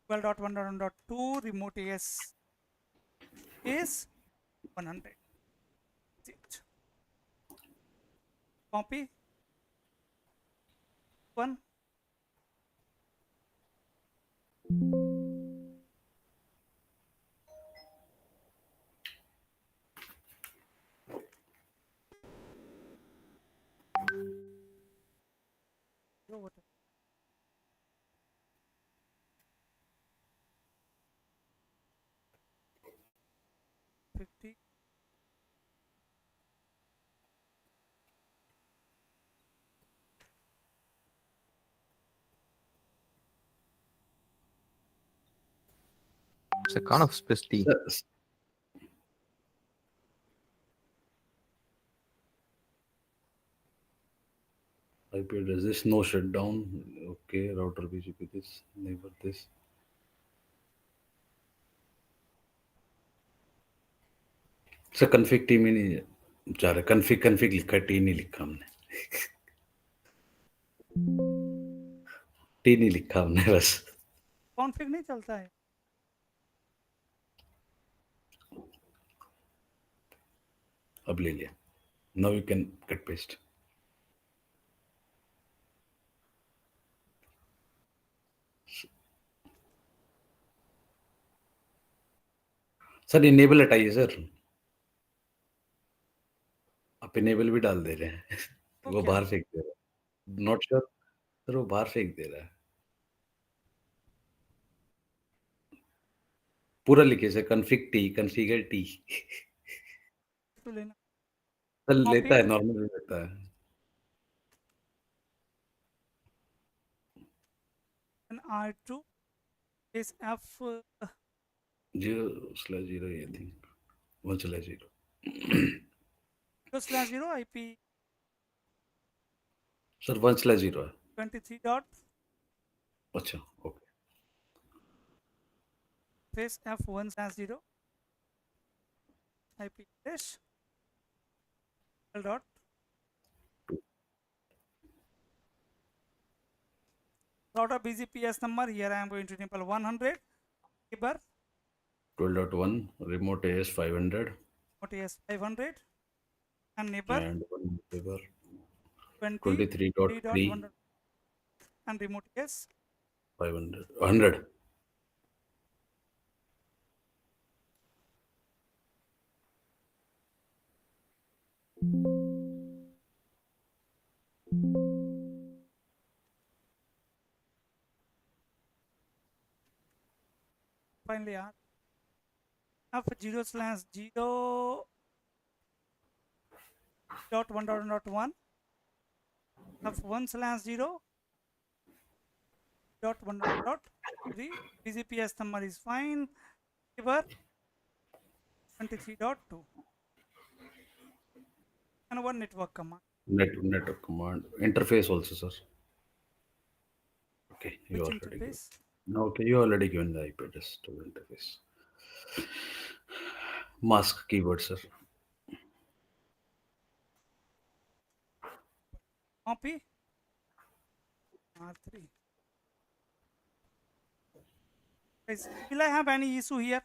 12.1.1.2 remote AS is 100. Exit. Copy 1. What 50. It's a kind of space T. IP address this, no shutdown. Okay, router BGP this, neighbor this. Sir config T में नहीं जा रहा, config लिखा, T नहीं लिखा हमने, T नहीं लिखा हमने बस. कॉन्फ़िग नहीं चलता है. अब ले लिया. Now you can cut paste. Sir enable हटाइए सर, आप इनेबल भी डाल दे रहे हैं. वो बाहर फेंक दे रहा है. नॉट श्योर सर, वो बाहर फेंक दे रहा है. पूरा लिखिए sir, config T, configure T. तो लेना सर लेता है, नॉर्मल लेता है. and R2 is F 0/0 I think 1/0. 0/0 IP sir 1/0 है. 23 dot अच्छा, okay. face F1/0 IP address 12 dot router BGPS number. Here I am going to enable 100. Neighbor 12.1 remote AS 500 OTS 500 and neighbor and one neighbor 23.1 23.3 and remote AS 500 100. finally of 0/0 dot 1.1 of 1/0 dot 1.3 BGPS number is fine. Neighbor 23.2 and one network command. Network command interface also, sir. Okay, you Which already given. interface? Okay, you already given the IP address to the interface. Mask keyboard, sir. Copy R3. Guys, will I have any issue here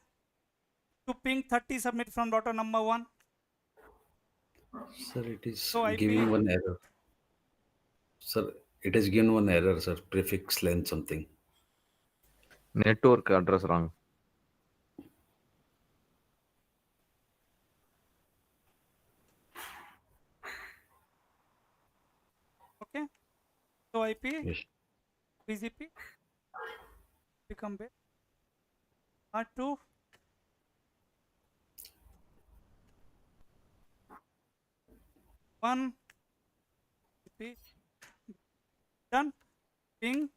to ping 30 submit from router number 1? Sir, it is So IP giving one error. Sir, it is given one error, sir. Prefix length something. Network address wrong. okay. So IP Yes. BGP become bit R2 1 IP done ping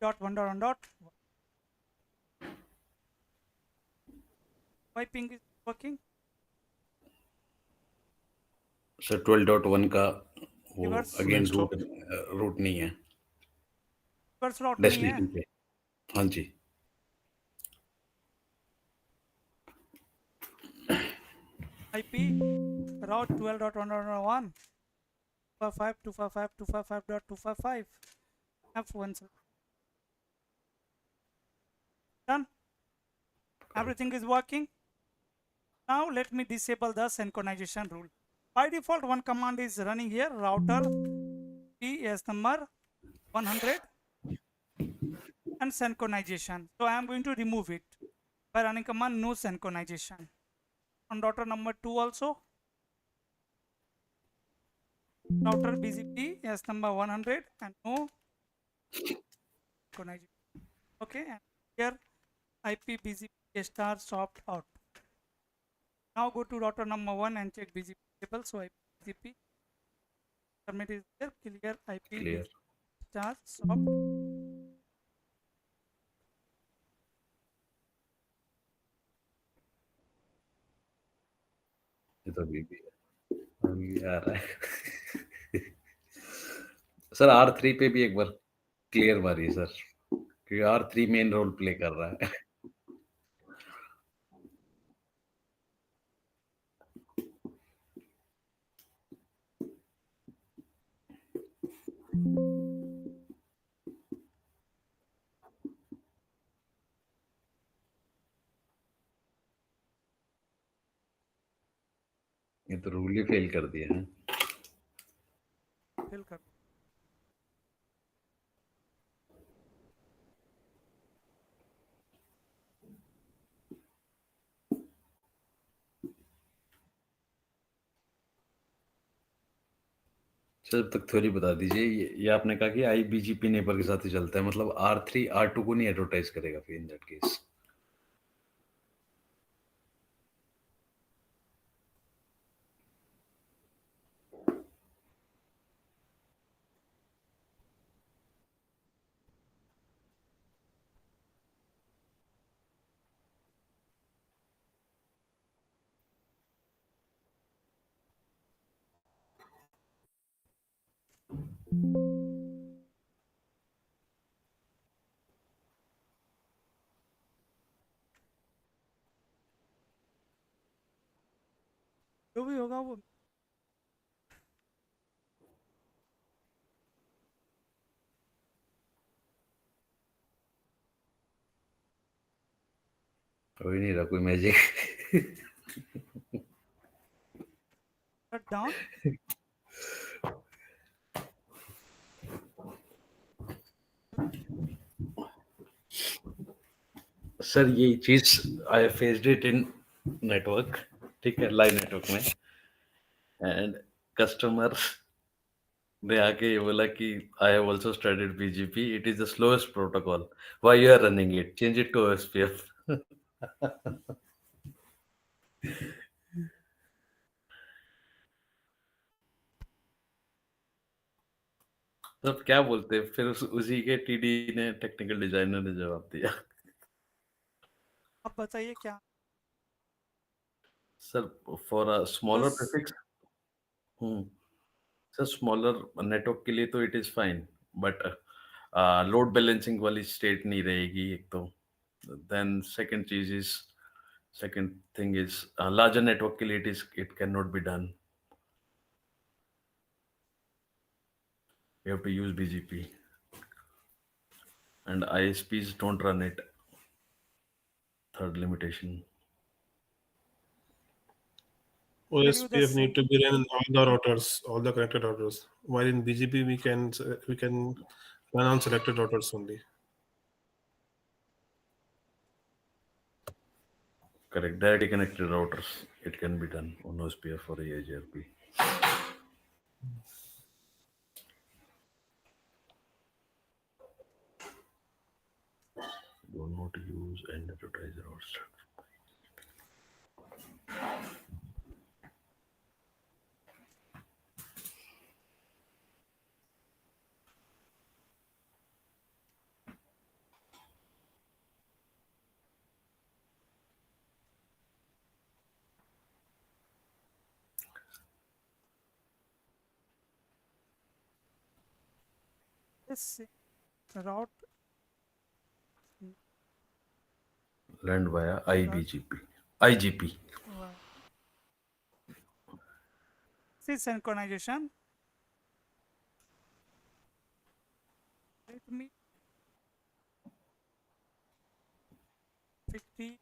dot 1.1. Why ping is working? Sir 12.1 का वो Reverse again root नहीं है reverse route नहीं है. Destination पे. हाँ जी. IP route 12.1.1 255 255 255.255 F1 done. Everything is working. Now let me disable the synchronization rule. By default, one command is running here, router PS number 100 and synchronization. So I am going to remove it by running command no synchronization. On router number 2 also, router BGP S number 100 and no synchronization. Okay, and here IP BGP star soft out. Now go to router number 1 and check BGP table. So IP BGP submit is there, clear IP clear. BGP star soft. ये तो अभी आ रहा है. Sir R3 पे भी एक बार clear मारिए sir, क्योंकि R3 मेन रोल प्ले कर रहा है. ये तो रूल ही फेल कर दिया है. Fill कर. सर जब तक थ्योरी बता दीजिए. ये आपने कहा कि IBGP नेबर के साथ ही चलता है, मतलब R3 R2 को नहीं एडवर्टाइज करेगा फिर इन दैट केस. जो भी होगा वो हो ही नहीं रहा कोई मैजिक। shut down. सर ये चीज I faced it in network, ठीक है, लाइव नेटवर्क में, एंड कस्टमर ने आके ये बोला कि I have also studied BGP, it is the slowest protocol, why you are running it, change it to OSPF. तो अब क्या बोलते हैं फिर, उसी के टीडी ने, टेक्निकल डिजाइनर ने जवाब दिया। अब बताइए क्या सर फॉर अ स्मॉलर उस प्रीफिक्स, सर स्मॉलर नेटवर्क के लिए तो it is fine, but load balancing वाली स्टेट नहीं रहेगी एक तो, then second thing is larger network के लिए it cannot be done, you have to use BGP and ISPs don't run it, third limitation. tell you the OSPF need same. to be run in all the routers, all the connected routers. While in BGP we can run on selected routers only. Correct, directly connected routers it can be done on OSPF or AGRP. Do not use end advertiser or stuff. This route Land via IGP. see synchronization. Let me 50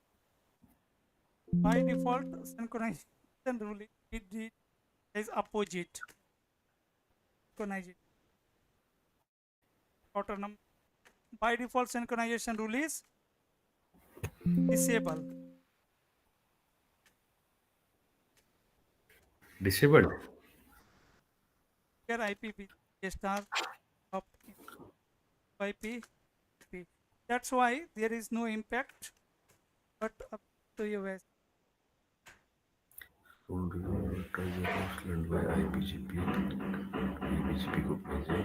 by default synchronization rule is opposite. Synchronization router number by default synchronization rule is disable. Disabled. Here IPv star opt in IP. That's why there is no impact, but up to you guys. Land via IPGP को भेजें।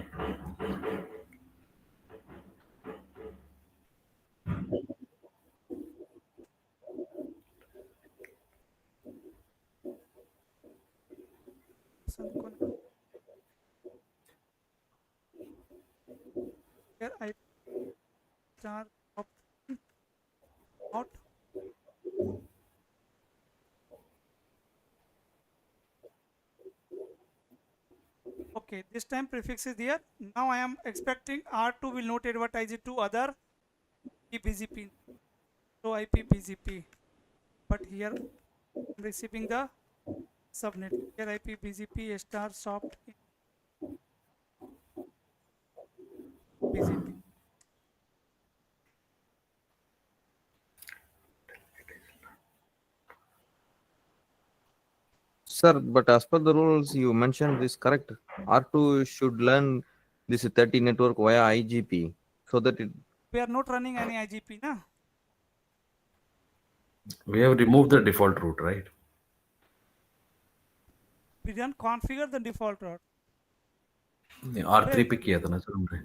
Here IP star opt in out. Okay, this time prefix is there. Now I am expecting R2 will not advertise it to other BGP. So IP BGP. But here I'm receiving the subnet. Here IP BGP star soft in BGP. Sir, but as per the rules you mentioned this correct. R2 should learn this 30 network via IGP so that it We are not running any IGP, na? We have removed the default route, right? We didn't configure the default route. R3 पे किया था ना sir हमने।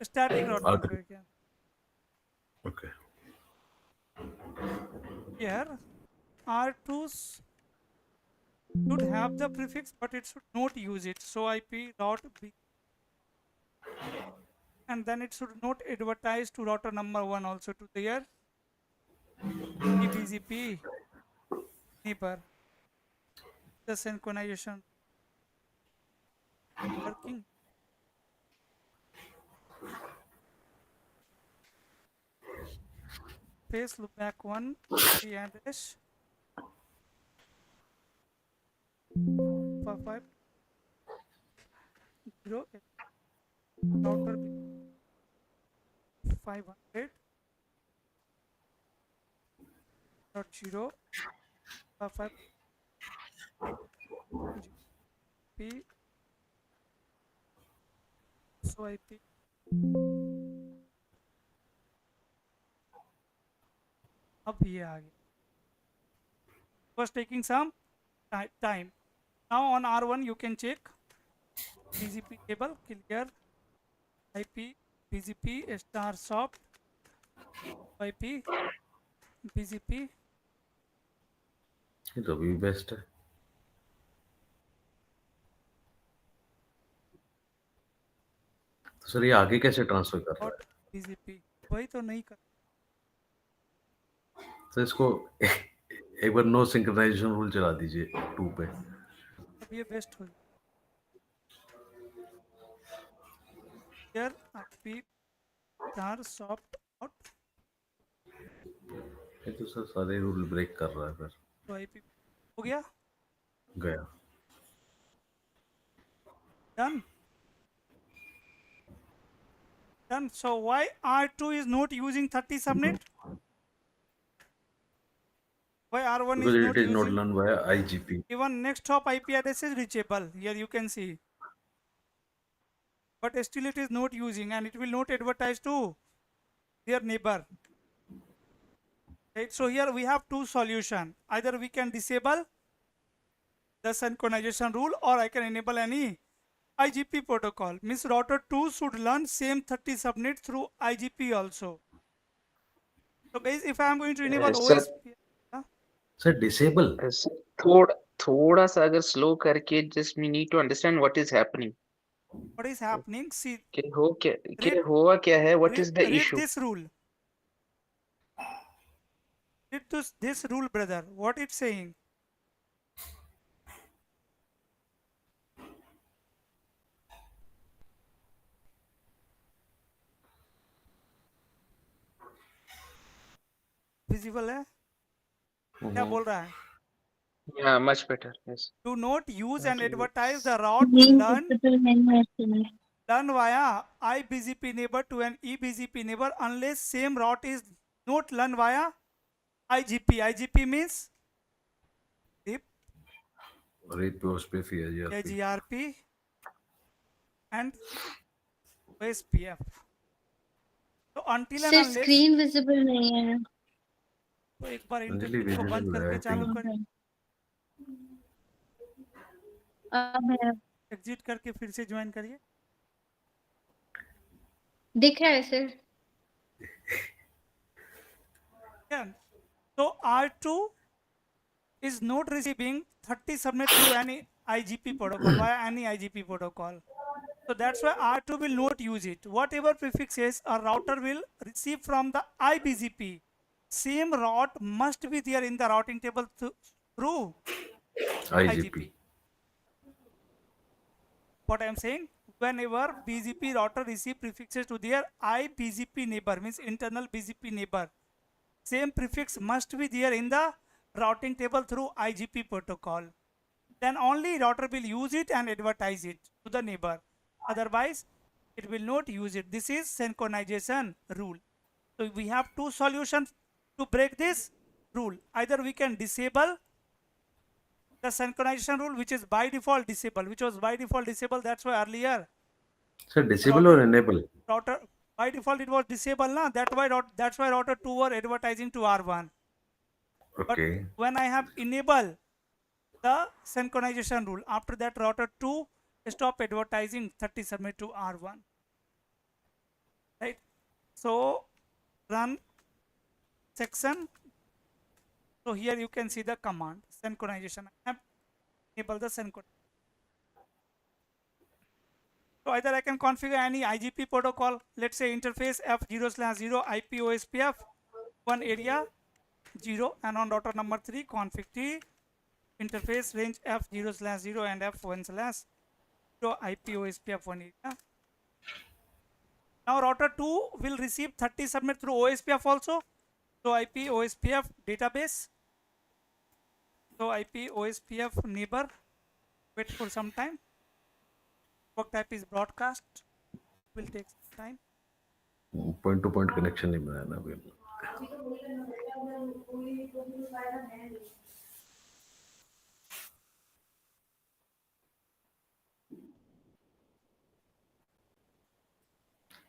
Static route R3. configure किया. Okay. Here R2 should have the prefix, but it should not use it. So IP route B, and then it should not advertise to router number 1 also to their BGP neighbor. the synchronization working. Paste loop back 1 the address 550 router 500 dot 0 5 GP so IP अब ये आ गया. Was taking some time. Now on R1 you can check BGP table clear IP BGP star soft IP BGP ये तो भी best है. तो sir ये आगे कैसे ट्रांसफर कर रहा dot BGP वही तो नहीं कर. है? तो इसको एक बार नो सिंक्रोनाइजेशन रूल चला दीजिए 2 पे. अब ये बेस्ट हो here IP star soft out ये तो सर सारे रूल ब्रेक कर रहा है. फिर तो IP हो गया गया. done. So why R2 is not using 30 subnet? Why R1 Because is it not is not using? learned via IGP. Even next hop IP address is reachable. Here you can see. But still it is not using and it will not advertise to their neighbor. Right? So here we have two solutions. Either we can disable the synchronization rule or I can enable any IGP protocol. Means router 2 should learn same 30 subnet through IGP also. So guys, if I am going to enable Sir, OSP, Sir, disable. थोड़ा सा अगर slow करके just we need to understand what is happening. what is happening? See, कि हुआ क्या है? What is the read issue? this rule. Read this rule, brother. What it's saying? Visible है? क्या बोल रहा है? Yeah, much better. Yes. Do not use and advertise the route learn via iBGP neighbor to an eBGP neighbor unless same route is not learn via IGP. IGP means RIP OSPF AGRP and OSPF. So until and sir unless screen visible नहीं है. तो एक बार Usually internet को बंद visible करके है, चालू I करें. अब है. एग्जिट करके फिर से ज्वाइन करिए. दिख रहा है sir. Yeah. So R2 is not receiving 30 subnet through any IGP protocol via any IGP protocol. So that's why R2 will not use it. Whatever prefixes a router will receive from the iBGP, same route must be there in the routing table through IGP. What I am saying, whenever BGP router receive prefixes to their iBGP neighbor, means internal BGP neighbor, same prefix must be there in the routing table through IGP protocol. Then only router will use it and advertise it to the neighbor. Otherwise, it will not use it. This is synchronization rule. So we have two solutions to break this rule. Either we can disable the synchronization rule, which is by default disable, which was by default disable. That's why earlier Sir, disable or enable? router by default it was disabled, na? That's why router 2 were advertising to R1. Okay. But when I have enabled the synchronization rule, after that router 2 stop advertising 30 subnet to R1. Right? So run section. So here you can see the command synchronization. I have enabled the synchronization. So either I can configure any IGP protocol, let's say interface F0/0 IP OSPF 1 area 0, and on router number 3 config T interface range F0/0 and F1/0 IP OSPF 1 area. Now router 2 will receive 30 subnet through OSPF also. So IP OSPF database. So IP OSPF neighbor. Wait for some time. Work type is broadcast. Will take some time. Point two point connection नहीं बनाया ना अभी।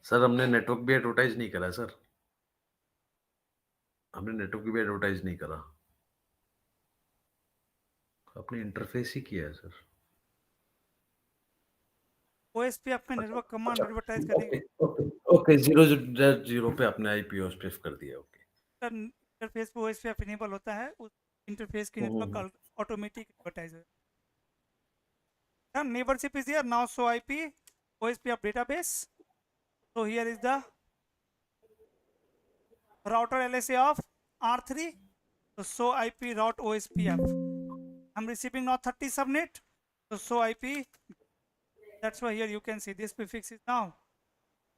Sir हमने network भी advertise नहीं करा sir, हमने network भी एडवर्टाइज नहीं करा, अपने इंटरफेस ही किया है सर। OSPF में नेटवर्क कमांड एडवर्टाइज करेंगे। ओके 0/0 पे आपने आईपी OSPF कर दिया। ओके सर इंटरफेस पे OSPF इनेबल होता है, उस इंटरफेस की नेटवर्क ऑटोमेटिक एडवर्टाइज होगा। Neighborship is here now. So IP OSPF database. So here is the router LSA of R3. So IP route OSPF. I'm receiving now 30 subnet. So IP. That's why here you can see this prefix is now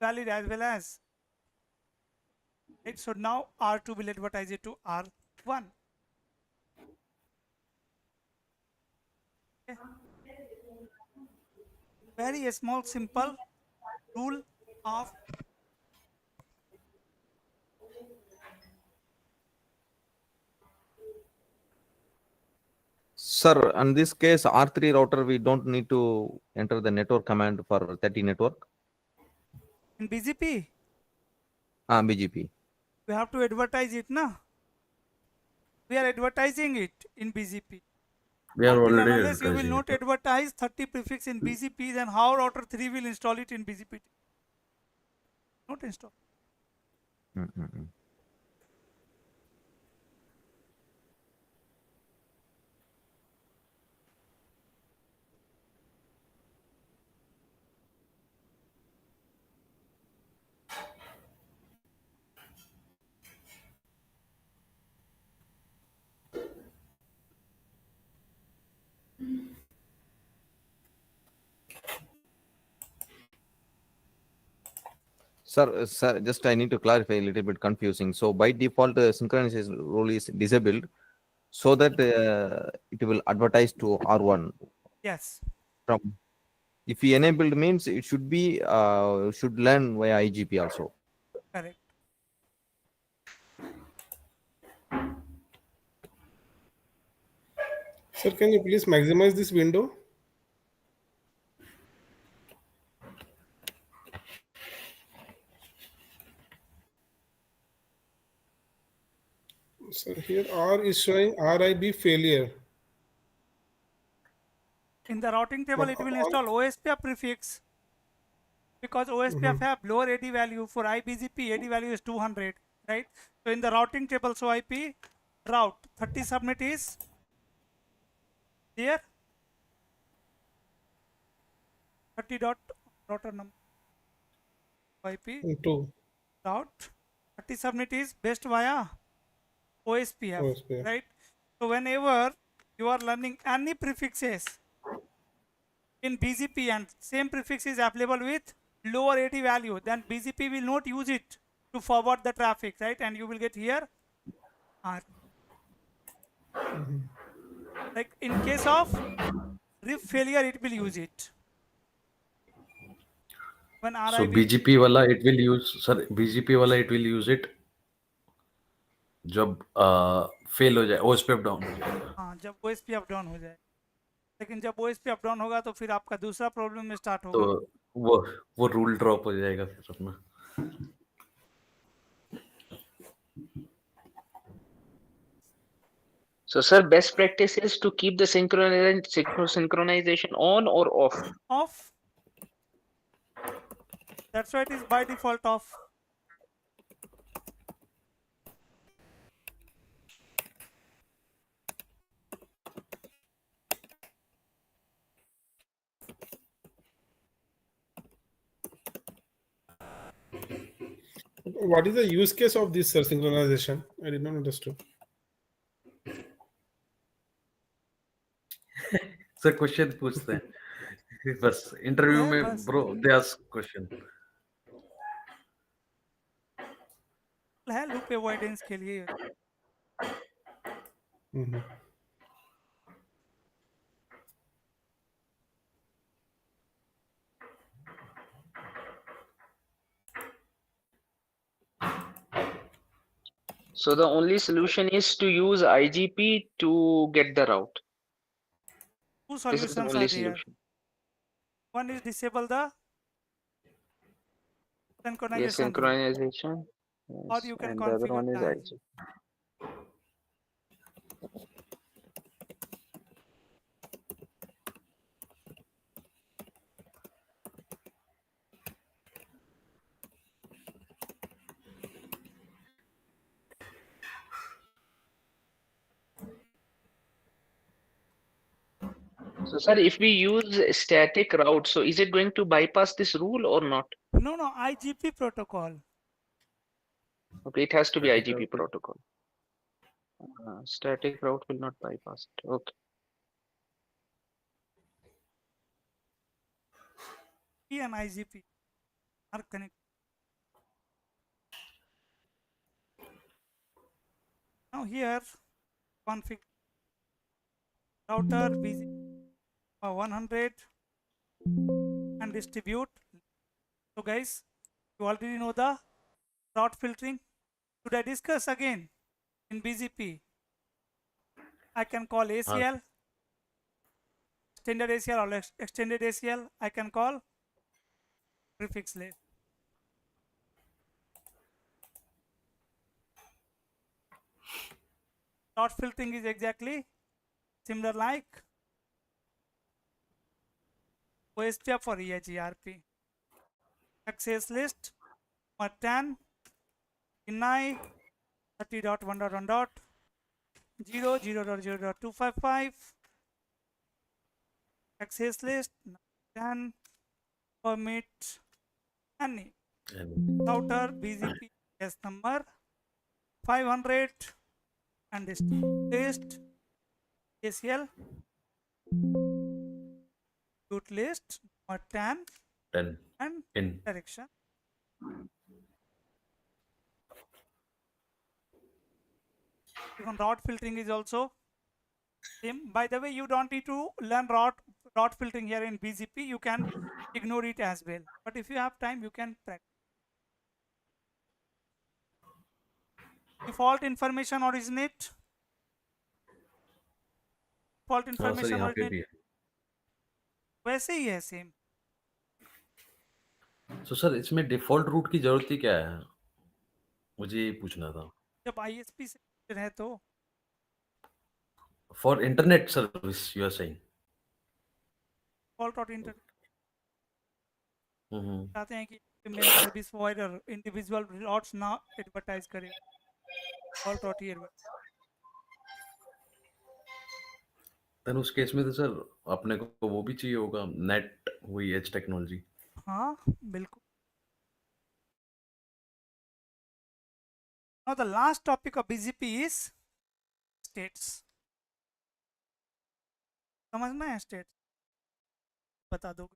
valid as well as. Right. So now R2 will advertise it to R1. Okay. Very small simple rule of Sir, in this case, R3 router, we don't need to enter the network command for 30 network. in BGP. BGP. We have to advertise it, na? We are advertising it in BGP. we are Until and already unless you will advertising not it. advertise 30 prefix in BGP, then how router 3 will install it in BGP? Not install. Mm-mm. Sir, just I need to clarify a little bit confusing. So by default, synchronization rule is disabled so that it will advertise to R1. Yes. From if we enabled means it should be should learn via IGP also. Correct. Sir, can you please maximize this window? So here R is showing RIB failure. In the routing table, it will install OSPF prefix because OSPF have lower AD value. For IBGP, AD value is 200, right? So in the routing table, so IP route 30 subnet is there. 30 dot router number IP 2. route 30 subnet is best via OSPF, OSPF. right? So whenever you are learning any prefixes in BGP and same prefix is available with lower AD value, then BGP will not use it to forward the traffic, right? And you will get here R. Like in case of RIP failure, it will use it. When So RIB BGP वाला it will use sir BGP वाला it will use it जब fail हो जाए OSPF down हो जाएगा। हाँ, जब OSPF down हो जाए, लेकिन जब OSPF डाउन होगा तो फिर आपका दूसरा प्रॉब्लम में स्टार्ट होगा। तो वो रूल ड्रॉप हो जाएगा फिर अपना। So, sir, best practice is to keep the synchronization on or off. Off. That's why it is by default off. What is the use case of this synchronization? I did not understand. Sir question पूछते हैं बस interview है में बस bro they ask question है loop avoidance के लिए। Mhm. So the only solution is to use IGP to get the route. Two This is the solutions only are there. solution. One is disable the Yes, synchronization rule, synchronization. or Yes, you can and the other configure one the is IGP. IGP. So, sir, if we use static route, so is it going to bypass this rule or not? No, no, IGP protocol. Okay, it has to be Static IGP route. protocol. Static route will not bypass it. Okay. P and IGP are connected. Now here config router BGP 100 and distribute. So guys, you already know the route filtering. Should I discuss again in BGP? I can call हाँ ACL, standard ACL or extended ACL. I can call prefix list. Route filtering is exactly similar like OSPF for EIGRP. Access list number 10 deny 30.1.1.0.0.255 access list 10 permit any and router BGP S number 500 and list ACL route list number 10 10 and in direction. Even route filtering is also same. By the way, you don't need to learn route filtering here in BGP. You can ignore it as well. But if you have time, you can practice. Default information originate. Default हाँ sir information यहाँ पे originate भी है वैसे ही है same. तो sir इसमें default route की जरूरत ही क्या है मुझे ये पूछना था जब ISP से है तो for internet service you are saying default और इंटर हम्म चाहते हैं कि मेरा सर्विस प्रोवाइडर इंडिविजुअल routes ना एडवर्टाइज करे. डिफॉल्ट और टीयर देन उस केस में तो सर अपने को वो भी चाहिए होगा नेट हुई एज टेक्नोलॉजी हाँ बिल्कुल. Now the last topic of BGP is states. समझना है स्टेट बता दोगे.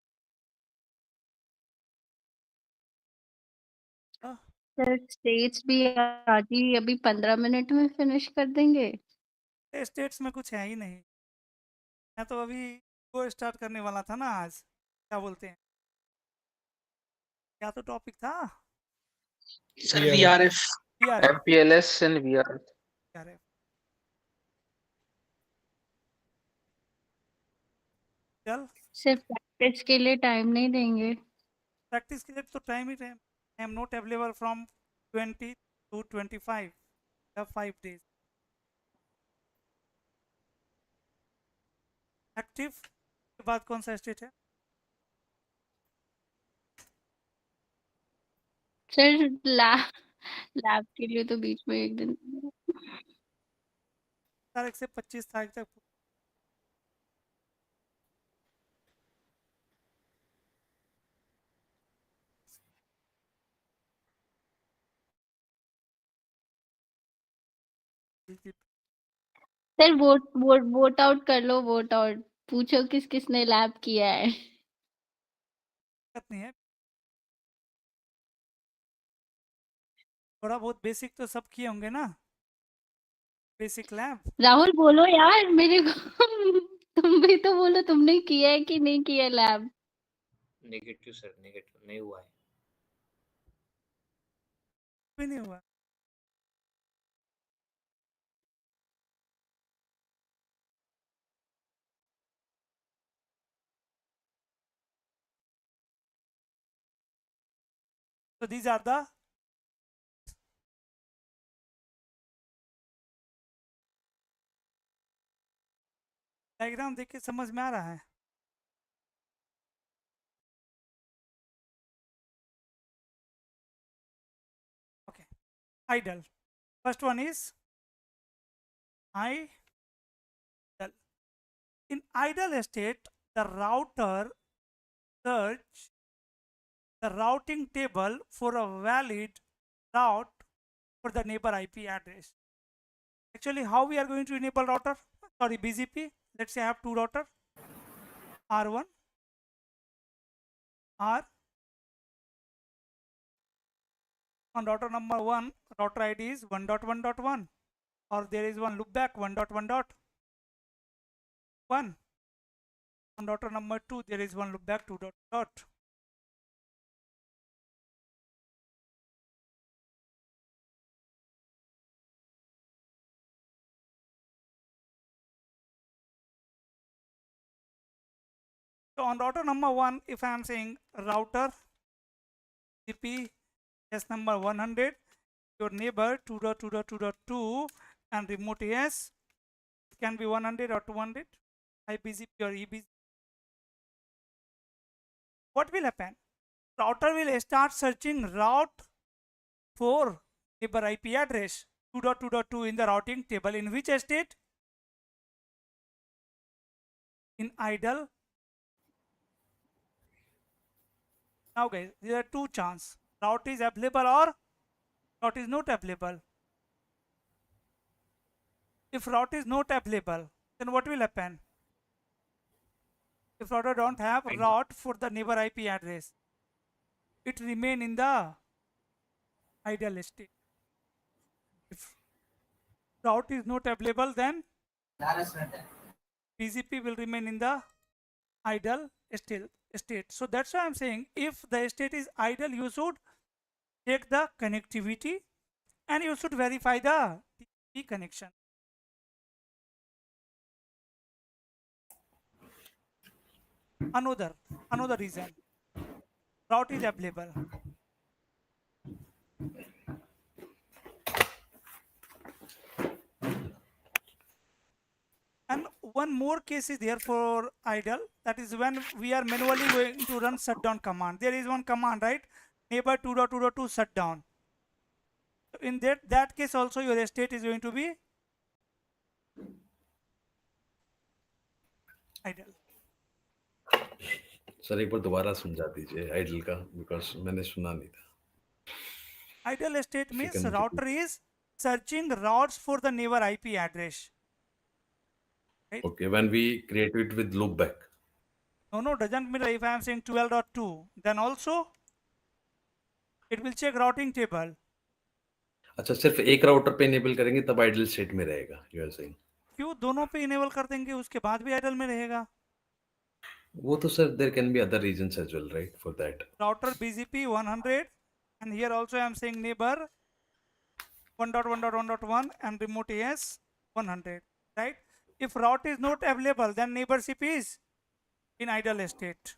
सर स्टेट्स भी आज ही अभी 15 मिनट में फिनिश कर देंगे. स्टेट्स में कुछ है ही नहीं. मैं तो अभी वो स्टार्ट करने वाला था ना आज. क्या बोलते हैं क्या तो टॉपिक था sir Yeah. VRF TRF. MPLS and VRF. TRF. चल सिर्फ प्रैक्टिस के लिए टाइम नहीं देंगे. प्रैक्टिस के लिए तो time he time. I am not available from 20 to 25. 5 days. Active के बाद कौन सा स्टेट है. सर लैब के लिए तो बीच में एक दिन. तारीख से 25 तारीख तक सर वोट आउट कर लो. Vote out. पूछो किस किसने लैब किया है। दिक्कत नहीं है, थोड़ा बहुत बेसिक तो सब किए होंगे ना, बेसिक लैब। राहुल बोलो यार मेरे को तुम भी तो बोलो तुमने किया है कि नहीं किया लैब। नेगेटिव सर, नेगेटिव नहीं हुआ है। भी नहीं हुआ। तो these are the डायग्राम देख के समझ में आ रहा है। Okay, idle. First one is idle. In idle state, the router search the routing table for a valid route for the neighbor IP address. Actually, how we are going to enable router? Sorry, BGP. Let's say I have two router, R1, R. On router number 1, router ID is 1.1.1, or there is one loopback 1.1.1. On router number 2, there is one loopback 2.1. So on router number 1, if I am saying router TCP S number 100, your neighbor 2.2.2.2 and remote AS, it can be 100 or 200, IBGP or EBGP. What will happen? Router will start searching route for neighbor IP address 2.2.2 in the routing table. In which state? In idle. Now guys, there are two chances. Route is available or route is not available. If route is not available, then what will happen? If router don't have route for the neighbor IP address, it remain in the idle state. If route is not available, then BGP will remain in the idle state. So that's why I'm saying if the state is idle, you should check the connectivity and you should verify the TCP connection. Another reason, route is available. And one more case is there for idle, that is when we are manually going to run shutdown command. There is one command, right? Neighbor 2.2.2 shutdown. In that case also your state is going to be idle. Sir एक बार दोबारा समझा दीजिए idol का, because मैंने सुना नहीं था. Idle state If you means can router is searching routes for the neighbor IP address. Right? Okay, when we create it with loopback. No, doesn't matter. If I am saying 12.2, then also it will check routing table. अच्छा, सिर्फ एक router पे enable करेंगे तब idle state में रहेगा, you are saying? क्यों, दोनों पे इनेबल कर देंगे उसके बाद भी आइडल में रहेगा. वो तो sir there can be other reasons as well, right, for that. Router BGP 100 and here also I am saying neighbor 1.1.1.1 and remote AS 100, right? If route is not available, then neighborship is in idle state.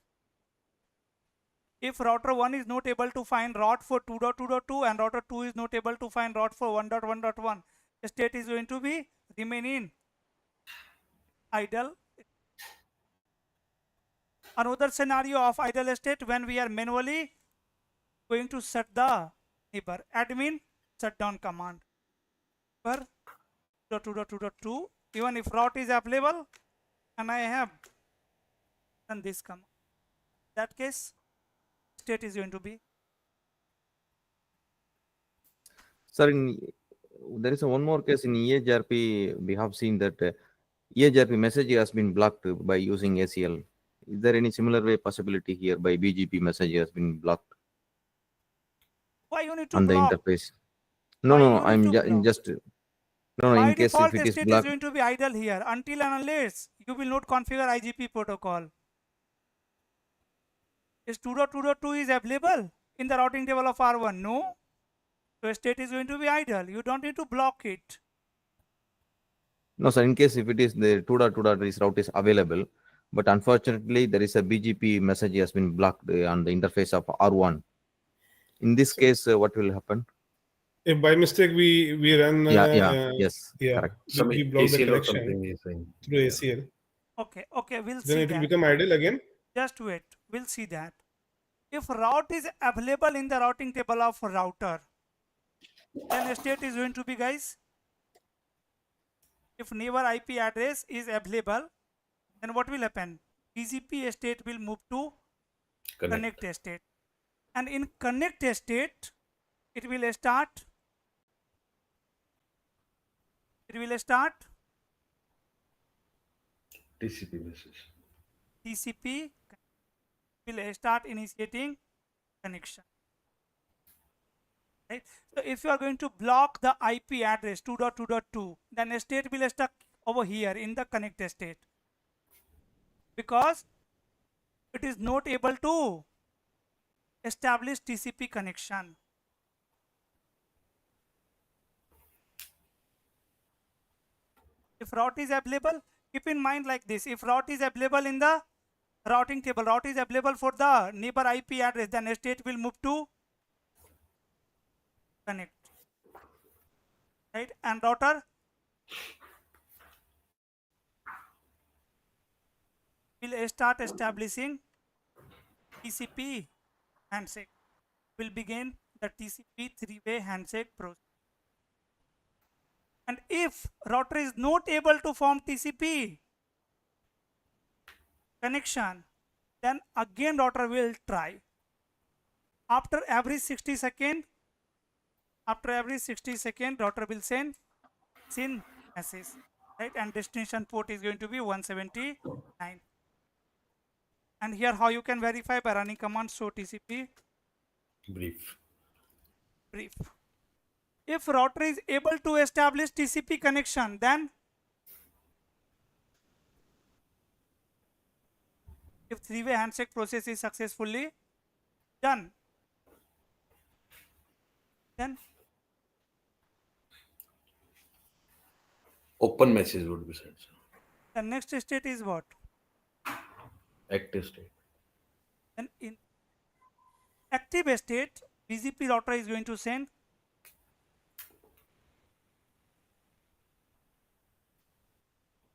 If router 1 is not able to find route for 2.2.2 and router 2 is not able to find route for 1.1.1, state is going to be remain in idle. Another scenario of idle state, when we are manually going to set the neighbor, admin shutdown command for 2.2.2.2, even if route is available and I have done this command, that case state is going to be. Sir, there is one more case in EHRP. We have seen that EHRP message has been blocked by using ACL. Is there any similar way possibility here by BGP message has been blocked Why you need to on the block? interface? No, Why no, no. you need to block? Just no, no. By In case if default, it the is state is blocked, going to be idle here until and unless you will not configure IGP protocol. Is 2.2.2 is available in the routing table of R1? No. So state is going to be idle. You don't need to block it. no, sir. In case if it is the 2.2 this route is available, but unfortunately there is a BGP message has been blocked on the interface of R1. In this So case, what will happen? if by mistake we run, Yes, yeah, correct. Some we block the ACL or connection something he's saying. through ACL, Okay, we'll then see it will that. become idle again. Just wait, we'll see that. If route is available in the routing table of router, then state is going to be, guys, if neighbor IP address is available, then what will happen? BGP state will move to Connect. connect state, and in connect state it will start TCP message. TCP will start initiating connection, right? So if you are going to block the IP address 2.2.2, then state will stuck over here in the connect state, because it is not able to establish TCP connection. If route is available, keep in mind like this: if route is available in the routing table, route is available for the neighbor IP address, then state will move to connect, right? And router will start establishing TCP handshake, will begin the TCP three-way handshake process. And if router is not able to form TCP connection, then again router will try. After every 60 second, router will send SYN message, right? And destination port is going to be 179. And here how you can verify? By running command show TCP Brief. brief. If router is able to establish TCP connection, then if three-way handshake process is successfully done, then Open message would be sent. Sir. the next state is what? Active state. Then in active state, BGP router is going to send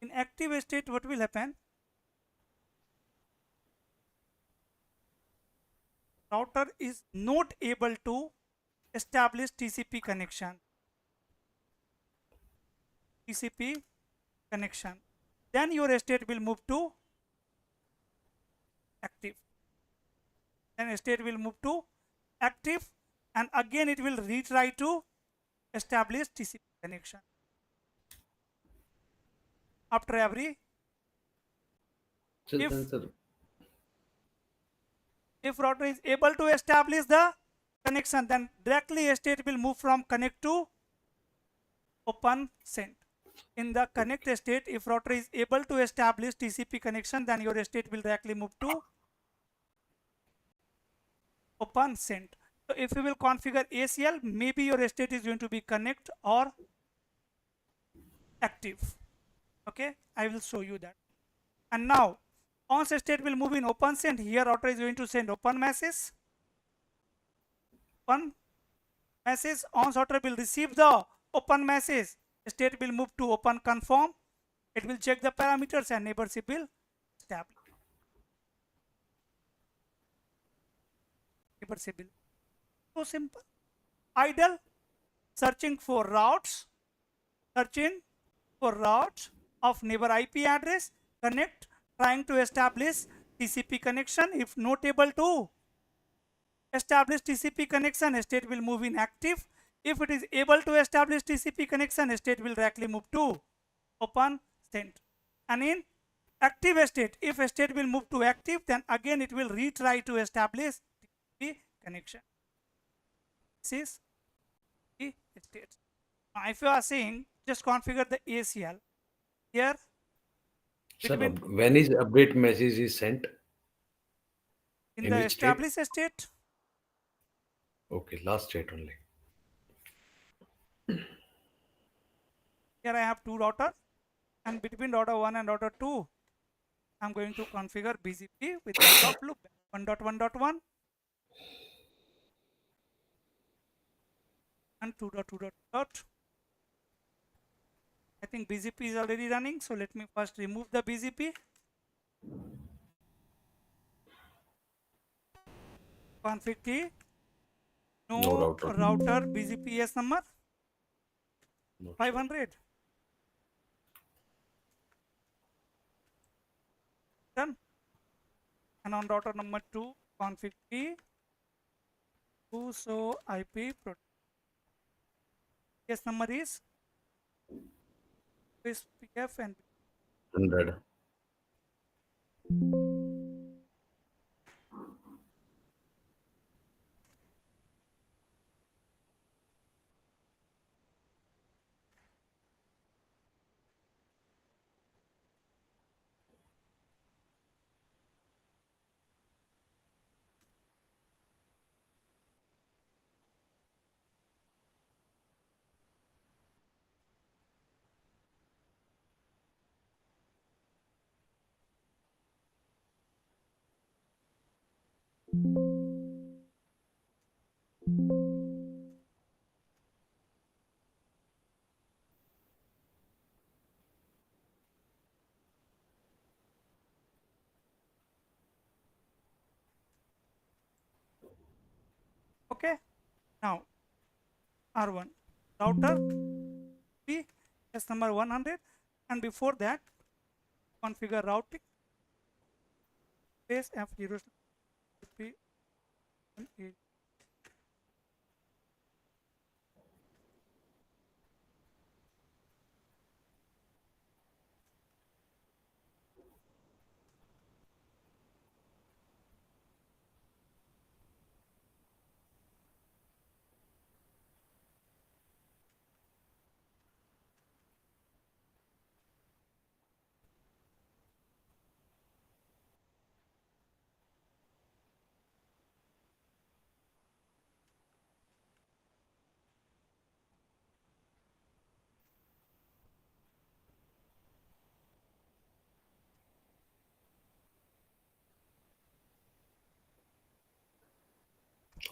in active state. What will happen? Router is not able to establish TCP connection. TCP connection. Then your state will move to active. Then state will move to active, and again it will retry to establish TCP connection. After every, So If- then, sir, if router is able to establish the connection, then directly state will move from connect to open send. In the connect state, if router is able to establish TCP connection, then your state will directly move to open send. So if you will configure ACL, maybe your state is going to be connect or active. Okay, I will show you that. And now on state will move in open send. Here router is going to send open message. Open message. On router will receive the open message. State will move to open confirm. It will check the parameters and neighborship will establish. Neighborship will. So simple. Idle. Searching for routes. Searching for routes of neighbor IP address. Connect. Trying to establish TCP connection. If not able to establish TCP connection, state will move in active. If it is able to establish TCP connection, state will directly move to open send. And in active state, if a state will move to active, then again it will retry to establish the connection. This is the state. Now if you are saying just configure the ACL here Sir, between when is update message is sent? in In the which state? established state, Okay, last state only. here I have two routers, and between router 1 and router 2 I'm going to configure BGP with the help of loop 1.1.1 and 2.2.2. I think BGP is already running, so let me first remove the BGP. Config T, no No router. router BGPS number No, sir. 500. Done. And on router number 2, config T, to show IP protocol. Yes, number is PF and 100. okay. Now R1 router P S number 100, and before that configure routing space F0 P and A.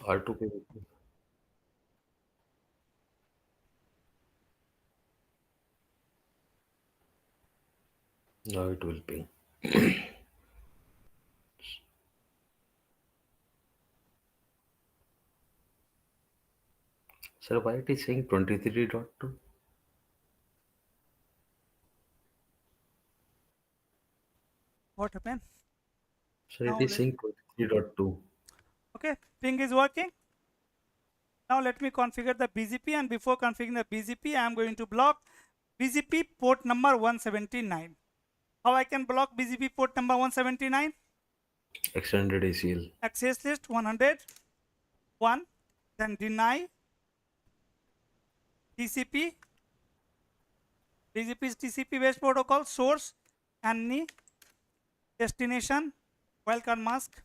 R2 पे now it will ping. Sir, why it is saying 23.2? What happened? Sir, Now it is saying 23.2. okay, ping is working. Now let me configure the BGP, and before configuring the BGP I am going to block BGP port number 179. How I can block BGP port number 179? Extended ACL. Access list 101, then deny TCP. BGP is TCP based protocol, source and destination wildcard mask.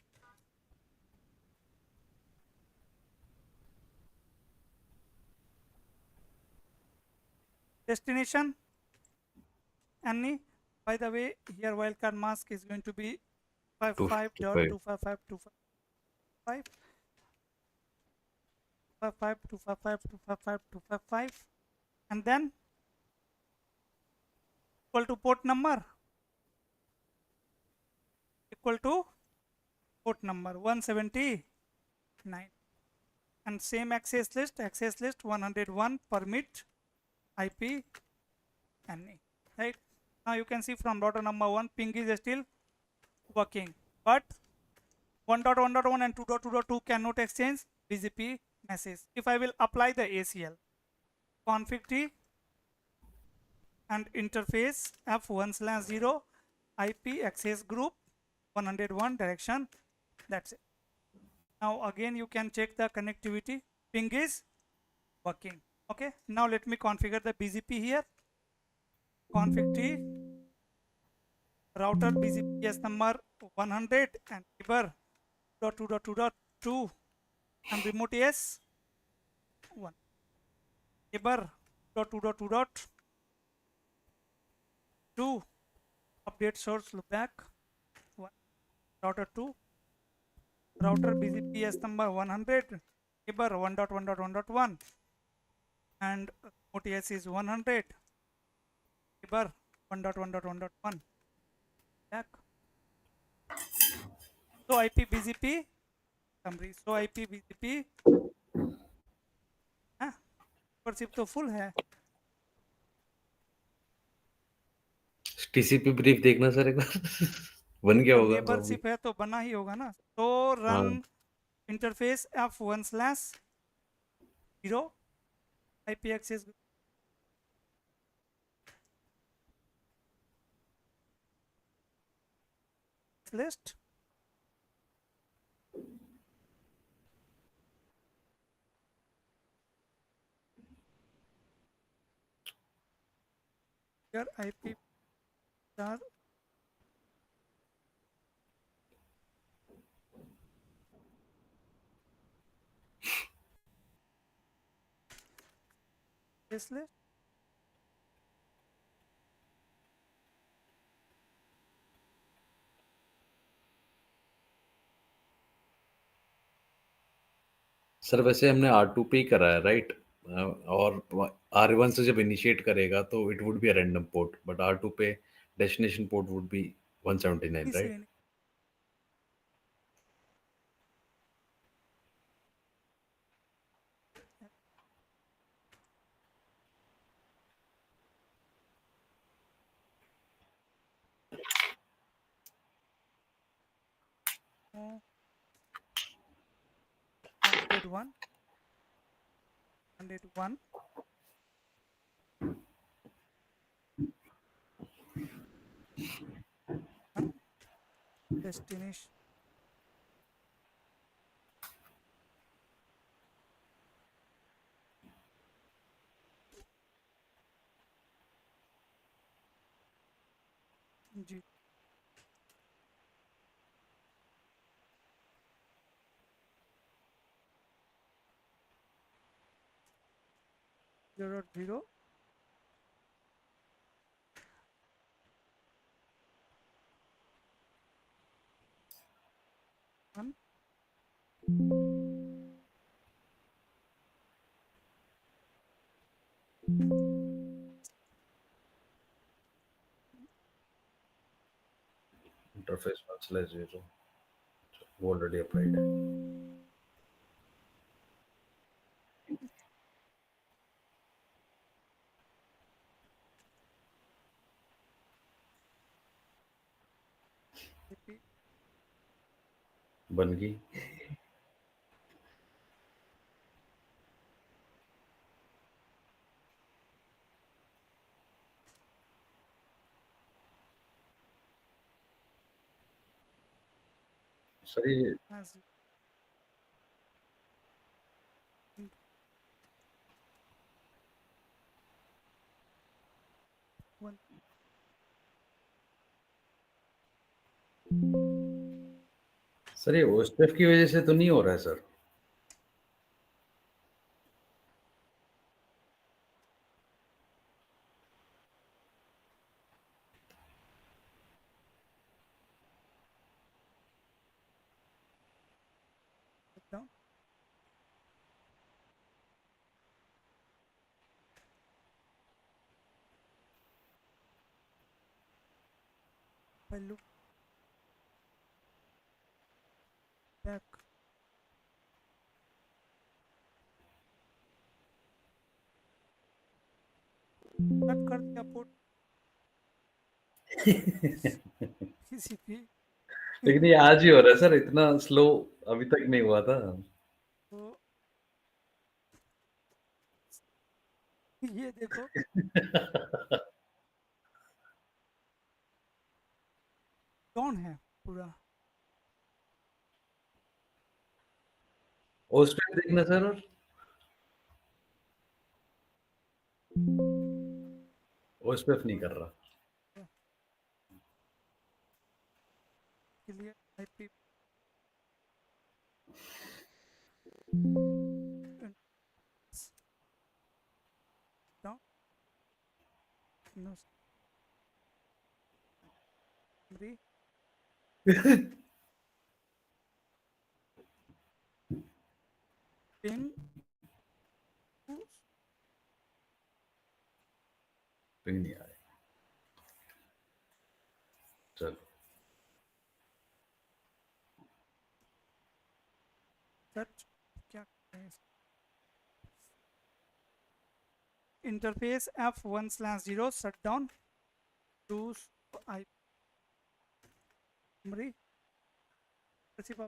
Destination and by the way here wildcard mask is going to be 55.255.255 255.255.255.255, and then equal to port number equal to port number 179, and same access list 101 permit IP NE. Right now you can see from router number 1 ping is still working, but 1.1.1 and 2.2.2 cannot exchange BGP message. If I will apply the ACL config T and interface f1/0 IP access group 101 direction. That's it. Now again you can check the connectivity. Ping is working. Okay, now let me configure the BGP here. Config t router BGP number 100 and neighbor dot 2.2.2 and remote is 1 neighbor dot 2.2.2 update source loopback 1 router 2 router BGP number 100 neighbor 1.1.1.1 and OTS is 100 neighbor 1.1.1.1 back. So IP BGP summary. So IP BGP membership तो full है. TCP brief देखना sir एक बार बन गया तो होगा तो अभी मेंबरशिप है तो बना ही होगा ना. तो हाँ run interface f1/0 IP access list. Here IP star this list. Sir वैसे हमने R2 पे ही करा है राइट और R1 से जब इनिशिएट करेगा तो it would be a random port but R2 पे डेस्टिनेशन पोर्ट वुड बी 179 इसे right oh, 101 101 destination G 0.0 1 interface 1/0 वो ऑलरेडी अप्लाइड है IP बन गई सर ये has 1 सर ये ओस्टेफ की वजह से तो नहीं हो रहा है sir down by loop back cut कर दिया पोर्ट TCP लेकिन ये आज ही हो रहा है सर इतना स्लो अभी तक नहीं हुआ था तो ये देखो कौन है पूरा? उस पे देखना सर, उस पे नहीं कर रहा। के लिए IP down no summary ping ping नहीं आया। चलो सर्च क्या करते हैं? Interface f1/0 shutdown to IP memory receive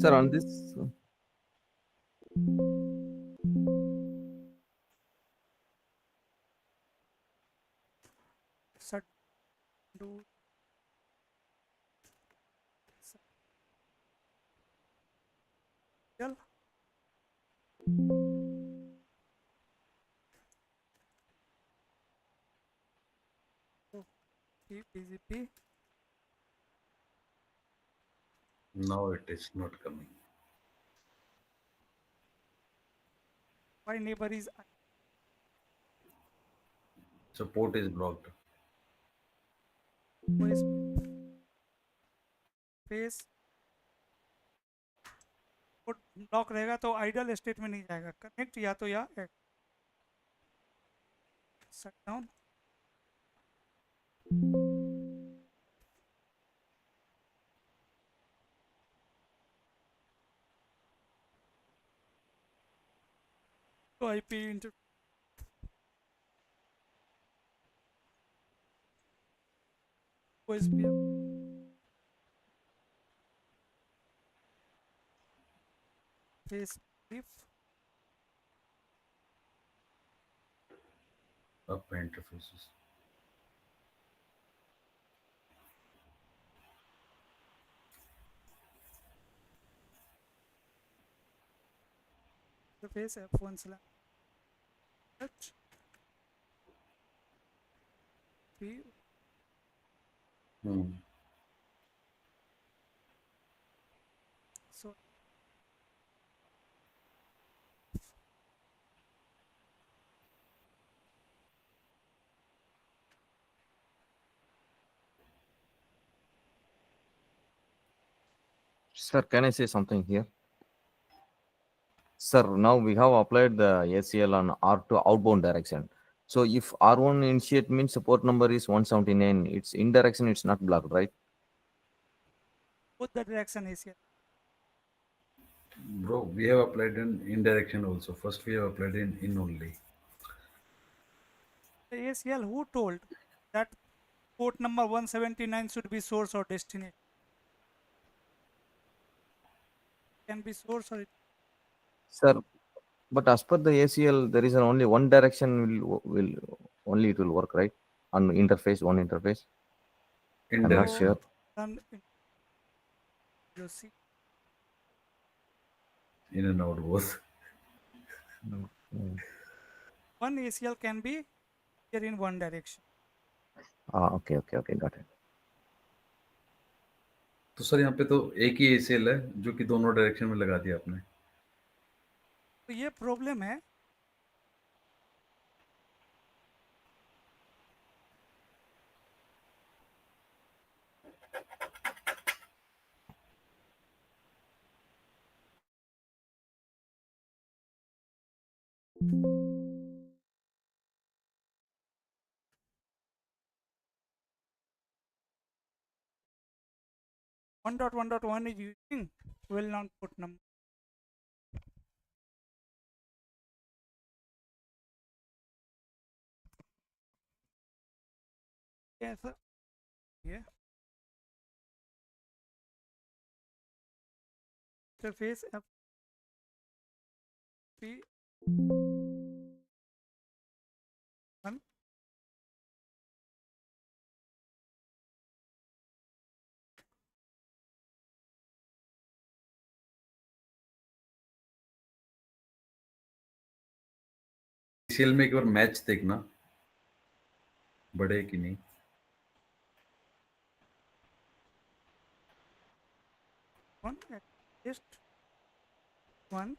Sir, on this, shut do चल BGP now it is not coming. why neighbor is Support is blocked. OS space block रहेगा तो idle state में नहीं जाएगा, कनेक्ट या तो या शट डाउन तो IP inter OSPF face if Up interfaces. the face f1/touch p so sir, can I say something here? Sir, now we have applied the ACL on R2 outbound direction. So if R1 initiate means the port number is 179, it's in direction, it's not blocked, right? both the direction is here. Bro, we have applied in direction also. First we have applied in only. The ACL who told that port number 179 should be source or destination? Can be source or Sir, but as per the ACL, there is only one direction will only it will work, right? On interface, one interface. In I'm not direction. sure. done you see In and out both. one ACL can be here in one direction. Okay, got it. तो sir यहाँ पे तो एक ही ACL है जो कि दोनों direction में लगा दिया आपने। तो ये प्रॉब्लम है। One dot 1.1 is using will not put number. Yes, sir. Yeah. interface FP 1. CL में एक बार मैच देखना बड़े कि नहीं. One just one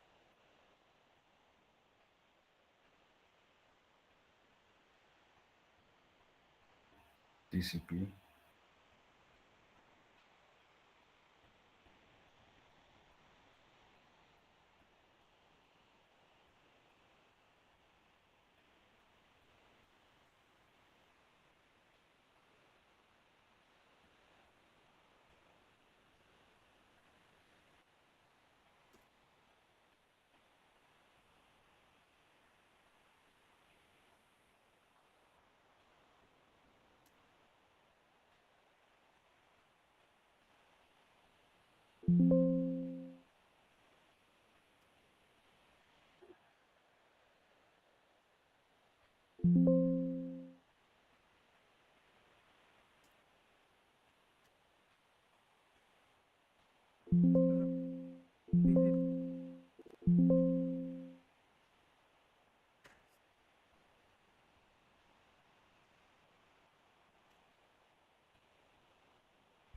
TCP.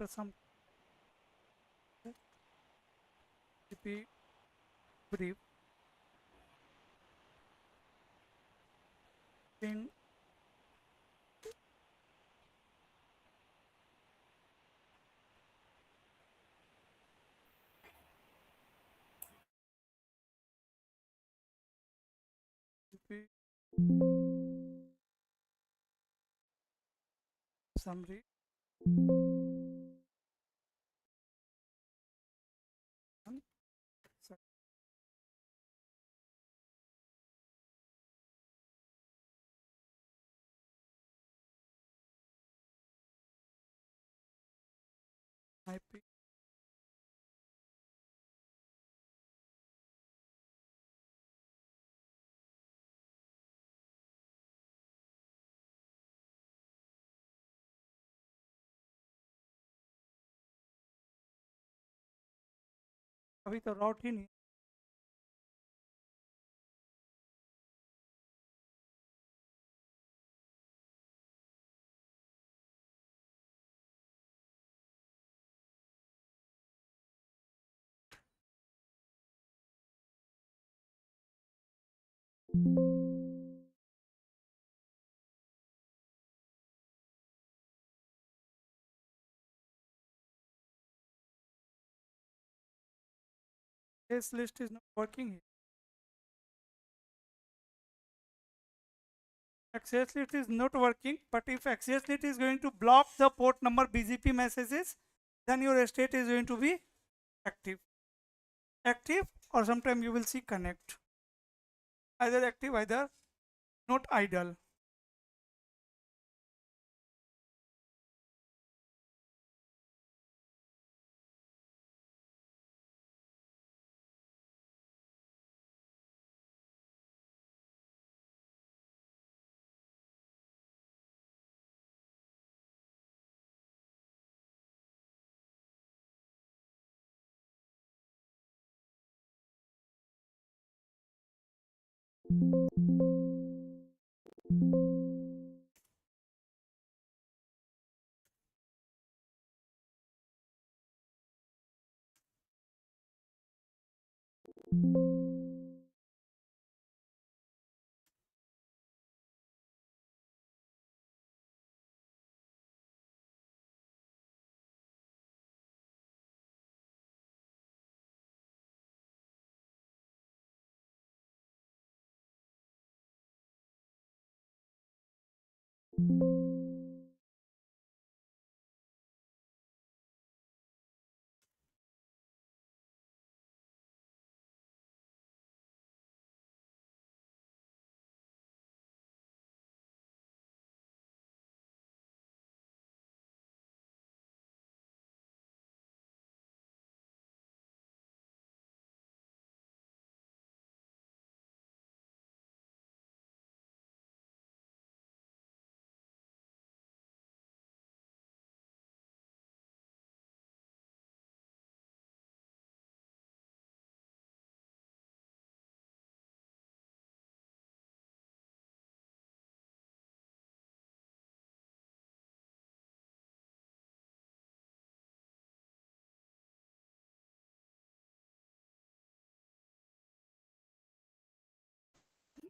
some TCP brief in TCP summary. One sec. IP अभी तो route ही नहीं. This list is not working here. Access list is not working, but if access list is going to block the port number BGP messages, then your state is going to be active. Active, or sometime you will see connect. Either active, either not idle.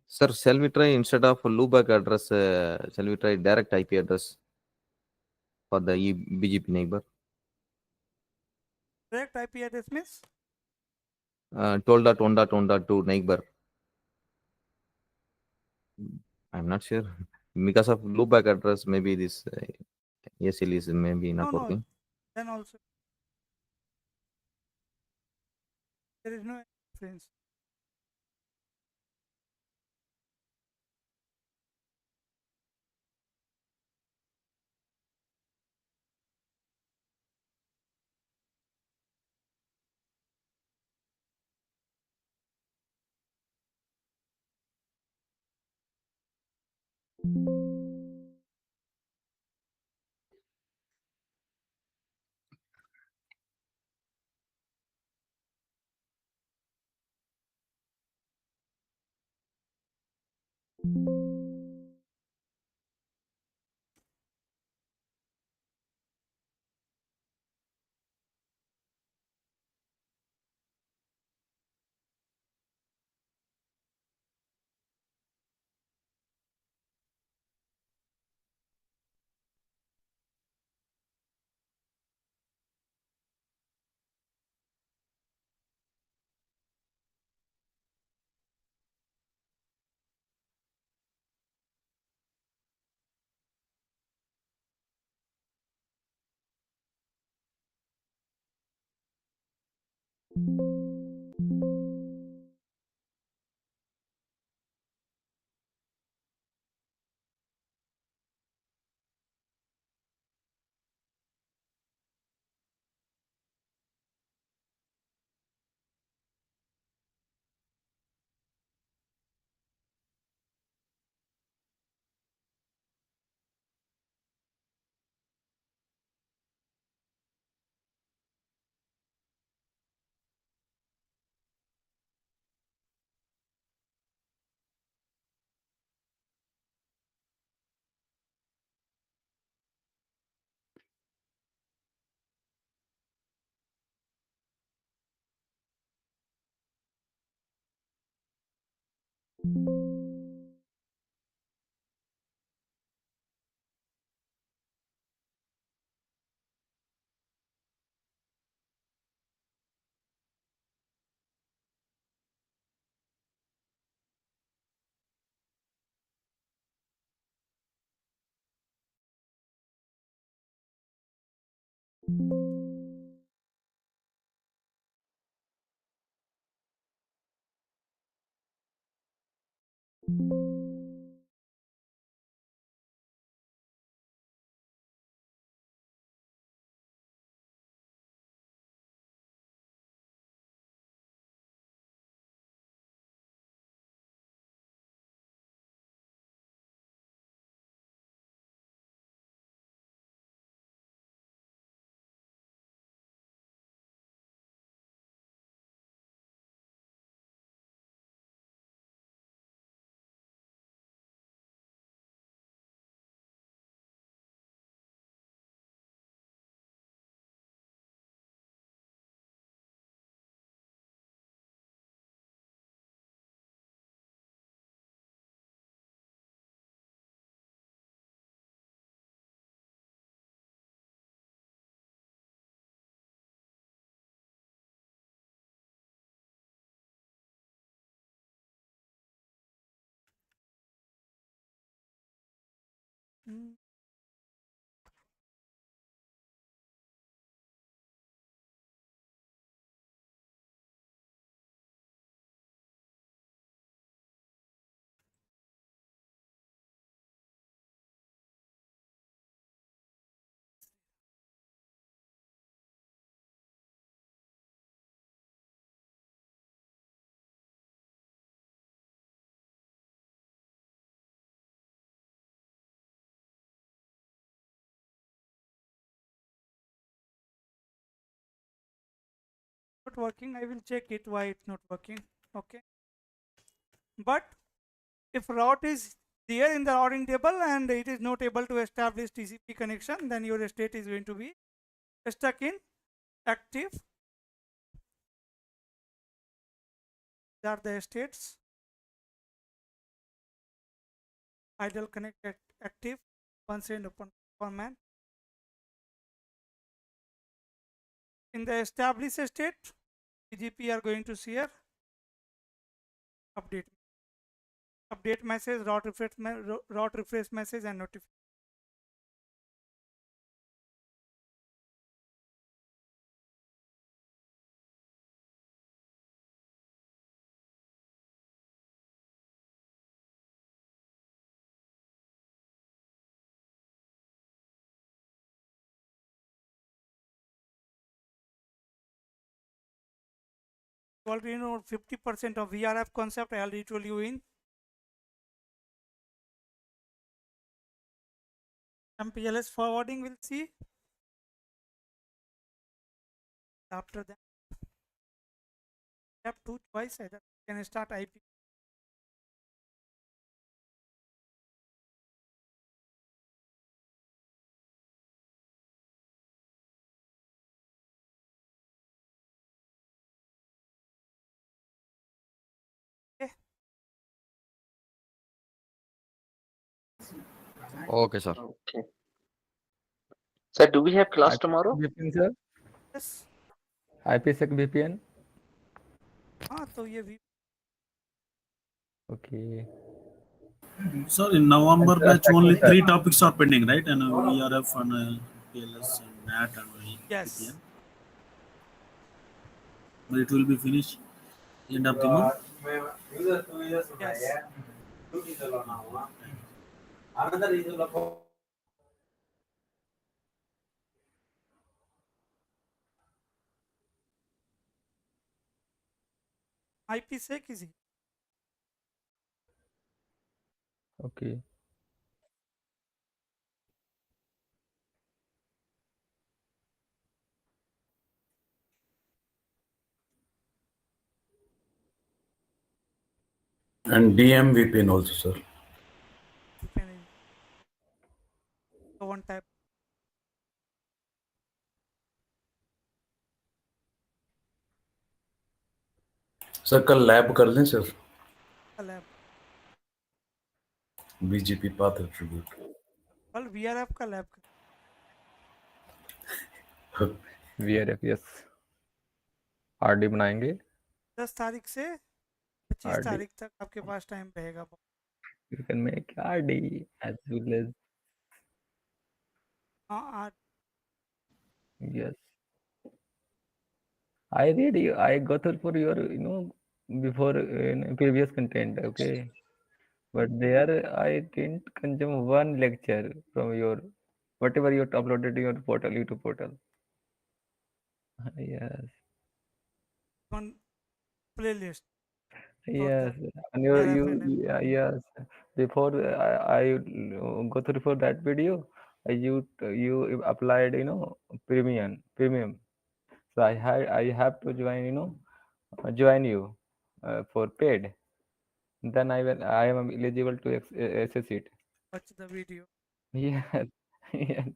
Sir, shall we try instead of loopback address, shall we try direct IP address for the BGP neighbor? Direct IP address means 12.1.1.2 neighbor. I'm not sure. Because of loopback address, maybe this ASL is maybe not no. working. Then also there is no difference. Mm. Not working. I will check it why it's not working. Okay. But if route is there in the routing table and it is not able to establish TCP connection, then your state is going to be stuck in active. These are the states. idle connect active, once end open format. In the established state, BGP are going to share update, message, route refresh message, and notification. You already know 50% of VRF concept. I already told you in MPLS forwarding. We'll see after that. You have two choice, either you can start IP. Okay. Okay, sir. Okay. Sir, do we have class IPsec tomorrow? VPN sir, Yes. IPsec VPN. हाँ तो ये भी Okay. Sir, in November batch only Sir. 3 topics are pending, right? And VRF and PLS and NAT and yes. VPN. But it will be finished end of the month. Yes. IPsec is it? Okay. And DM VPN also, sir. VPN is so one type. Sir कल lab कर लें sir lab BGP path attribute कल VRF का lab VRF yes. RD बनाएंगे. 10 तारीख से 25 RD. तारीख तक आपके पास टाइम रहेगा. You can make RD as well as हाँ yes. I read you. I go through for your before previous content. Okay. But there I didn't consume one lecture from your whatever you uploaded to your portal, YouTube portal. Yes. on playlist. Yes, that and VRF and yeah, yes. Before I go through for that video, you applied premium. So I have to join join you for paid. Then I am eligible to access it. watch the video. Yes, yes.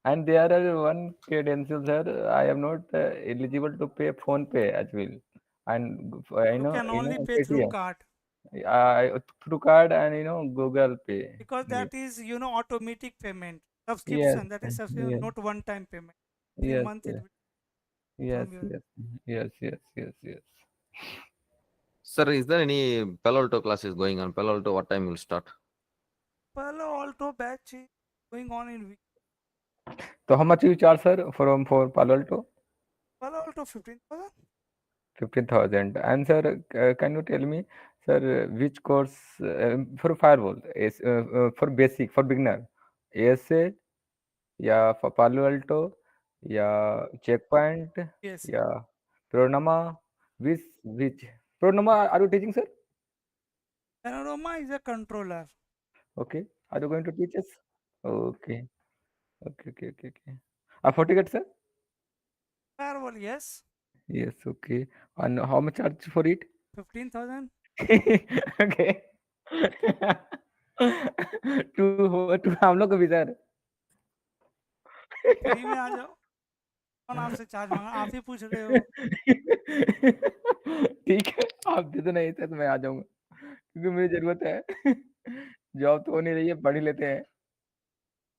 And there are one credentials sir. I am not eligible to pay phone pay as well, and You can only pay through Paytm. card Through card and Google Pay. because that is automatic payment Yes, subscription. That is yes, not one time payment. Every yes, month it will yes, from your yes, yes. Sir, is there any Palo Alto classes going on? Palo Alto, what time will start? Palo Alto batch is going on in week. So how much you charge, sir, for Palo Alto? Palo Alto 15,000. 15,000. And sir, can you tell me, sir, which course for firewall is for basic for beginner, ASA, या for Palo Alto, या checkpoint, Yes. या Pronama, which Pronama are you teaching, sir? Panorama is a controller. Okay, are you going to teach us? Okay, okay. FortiGate, sir? Firewall, yes. Yes, okay. And how much charge for it? 15,000. Okay. to हम लोग को भी sir free में आ जाओ. कौन आपसे charge मांगा? आप ही पूछ रहे हो. ठीक है आप दे दो नहीं सर मैं आ जाऊंगा क्योंकि मुझे जरूरत है जॉब तो हो नहीं रही है, पढ़ ही लेते हैं।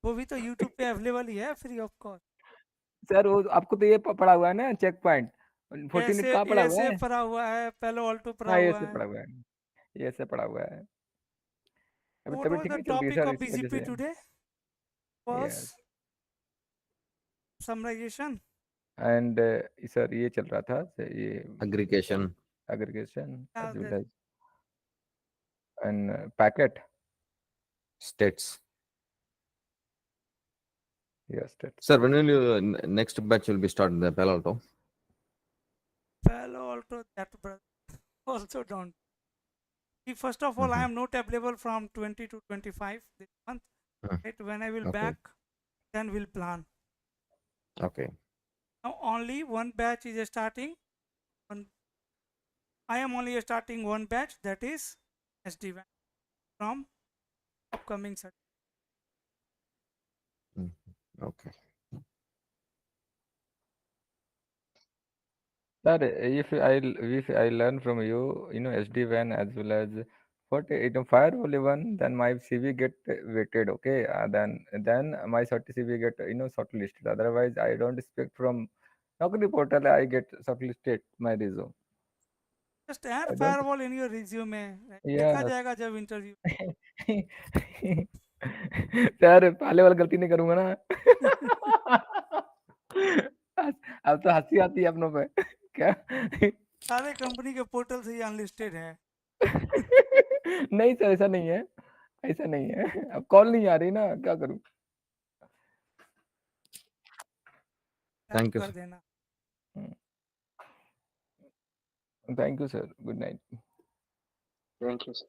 वो भी तो यूट्यूब पे अवेलेबल ही है फ्री ऑफ कॉस्ट। सर वो आपको तो ये पढ़ा हुआ है ना, चेक पॉइंट 14 ऐसे कहाँ पढ़ा हुआ ऐसे है? पढ़ा हुआ है, पेलो ऑल्टो पढ़ा हाँ ये हुआ से है। पढ़ा हुआ है, ये से पढ़ा हुआ है। अभी What तबीयत was ठीक the नहीं चल रही है topic सर, of इसी वजह BGP से। today? Yes. Was summarization. And sir ये चल रहा था, ये Aggregation, aggregation Yeah, as well that as and packet. states. Yes Sir, when will you next batch will be starting the Palo Alto? Palo Alto, that brother also don't. See, first of all, I Mhm. am not available from 20 to 25 this month. Mm. Right? When I will Okay. back, then we'll plan. Okay. Now only one batch is starting. One, I am only starting one batch, that is SD-WAN from upcoming set. Mm. Okay. Sir, if I learn from you, SD-WAN as well as firewall even, then my CV get weighted, okay? Then my CV get shortlisted. Otherwise, I don't expect from Naukri portal I get shortlisted my resume. Just add I don't. firewall in your resume. Right? देखा Yes. जाएगा जब interview. Sir पहले वाला गलती नहीं करूंगा ना। अब तो हंसी आती है अपनों पे क्या? सारे कंपनी के पोर्टल से ये अनलिस्टेड है। नहीं सर, ऐसा नहीं है, ऐसा नहीं है। अब कॉल नहीं आ रही ना, क्या करूं? Thank you, कर sir. देना। Thank you sir, good night. Thank you, sir.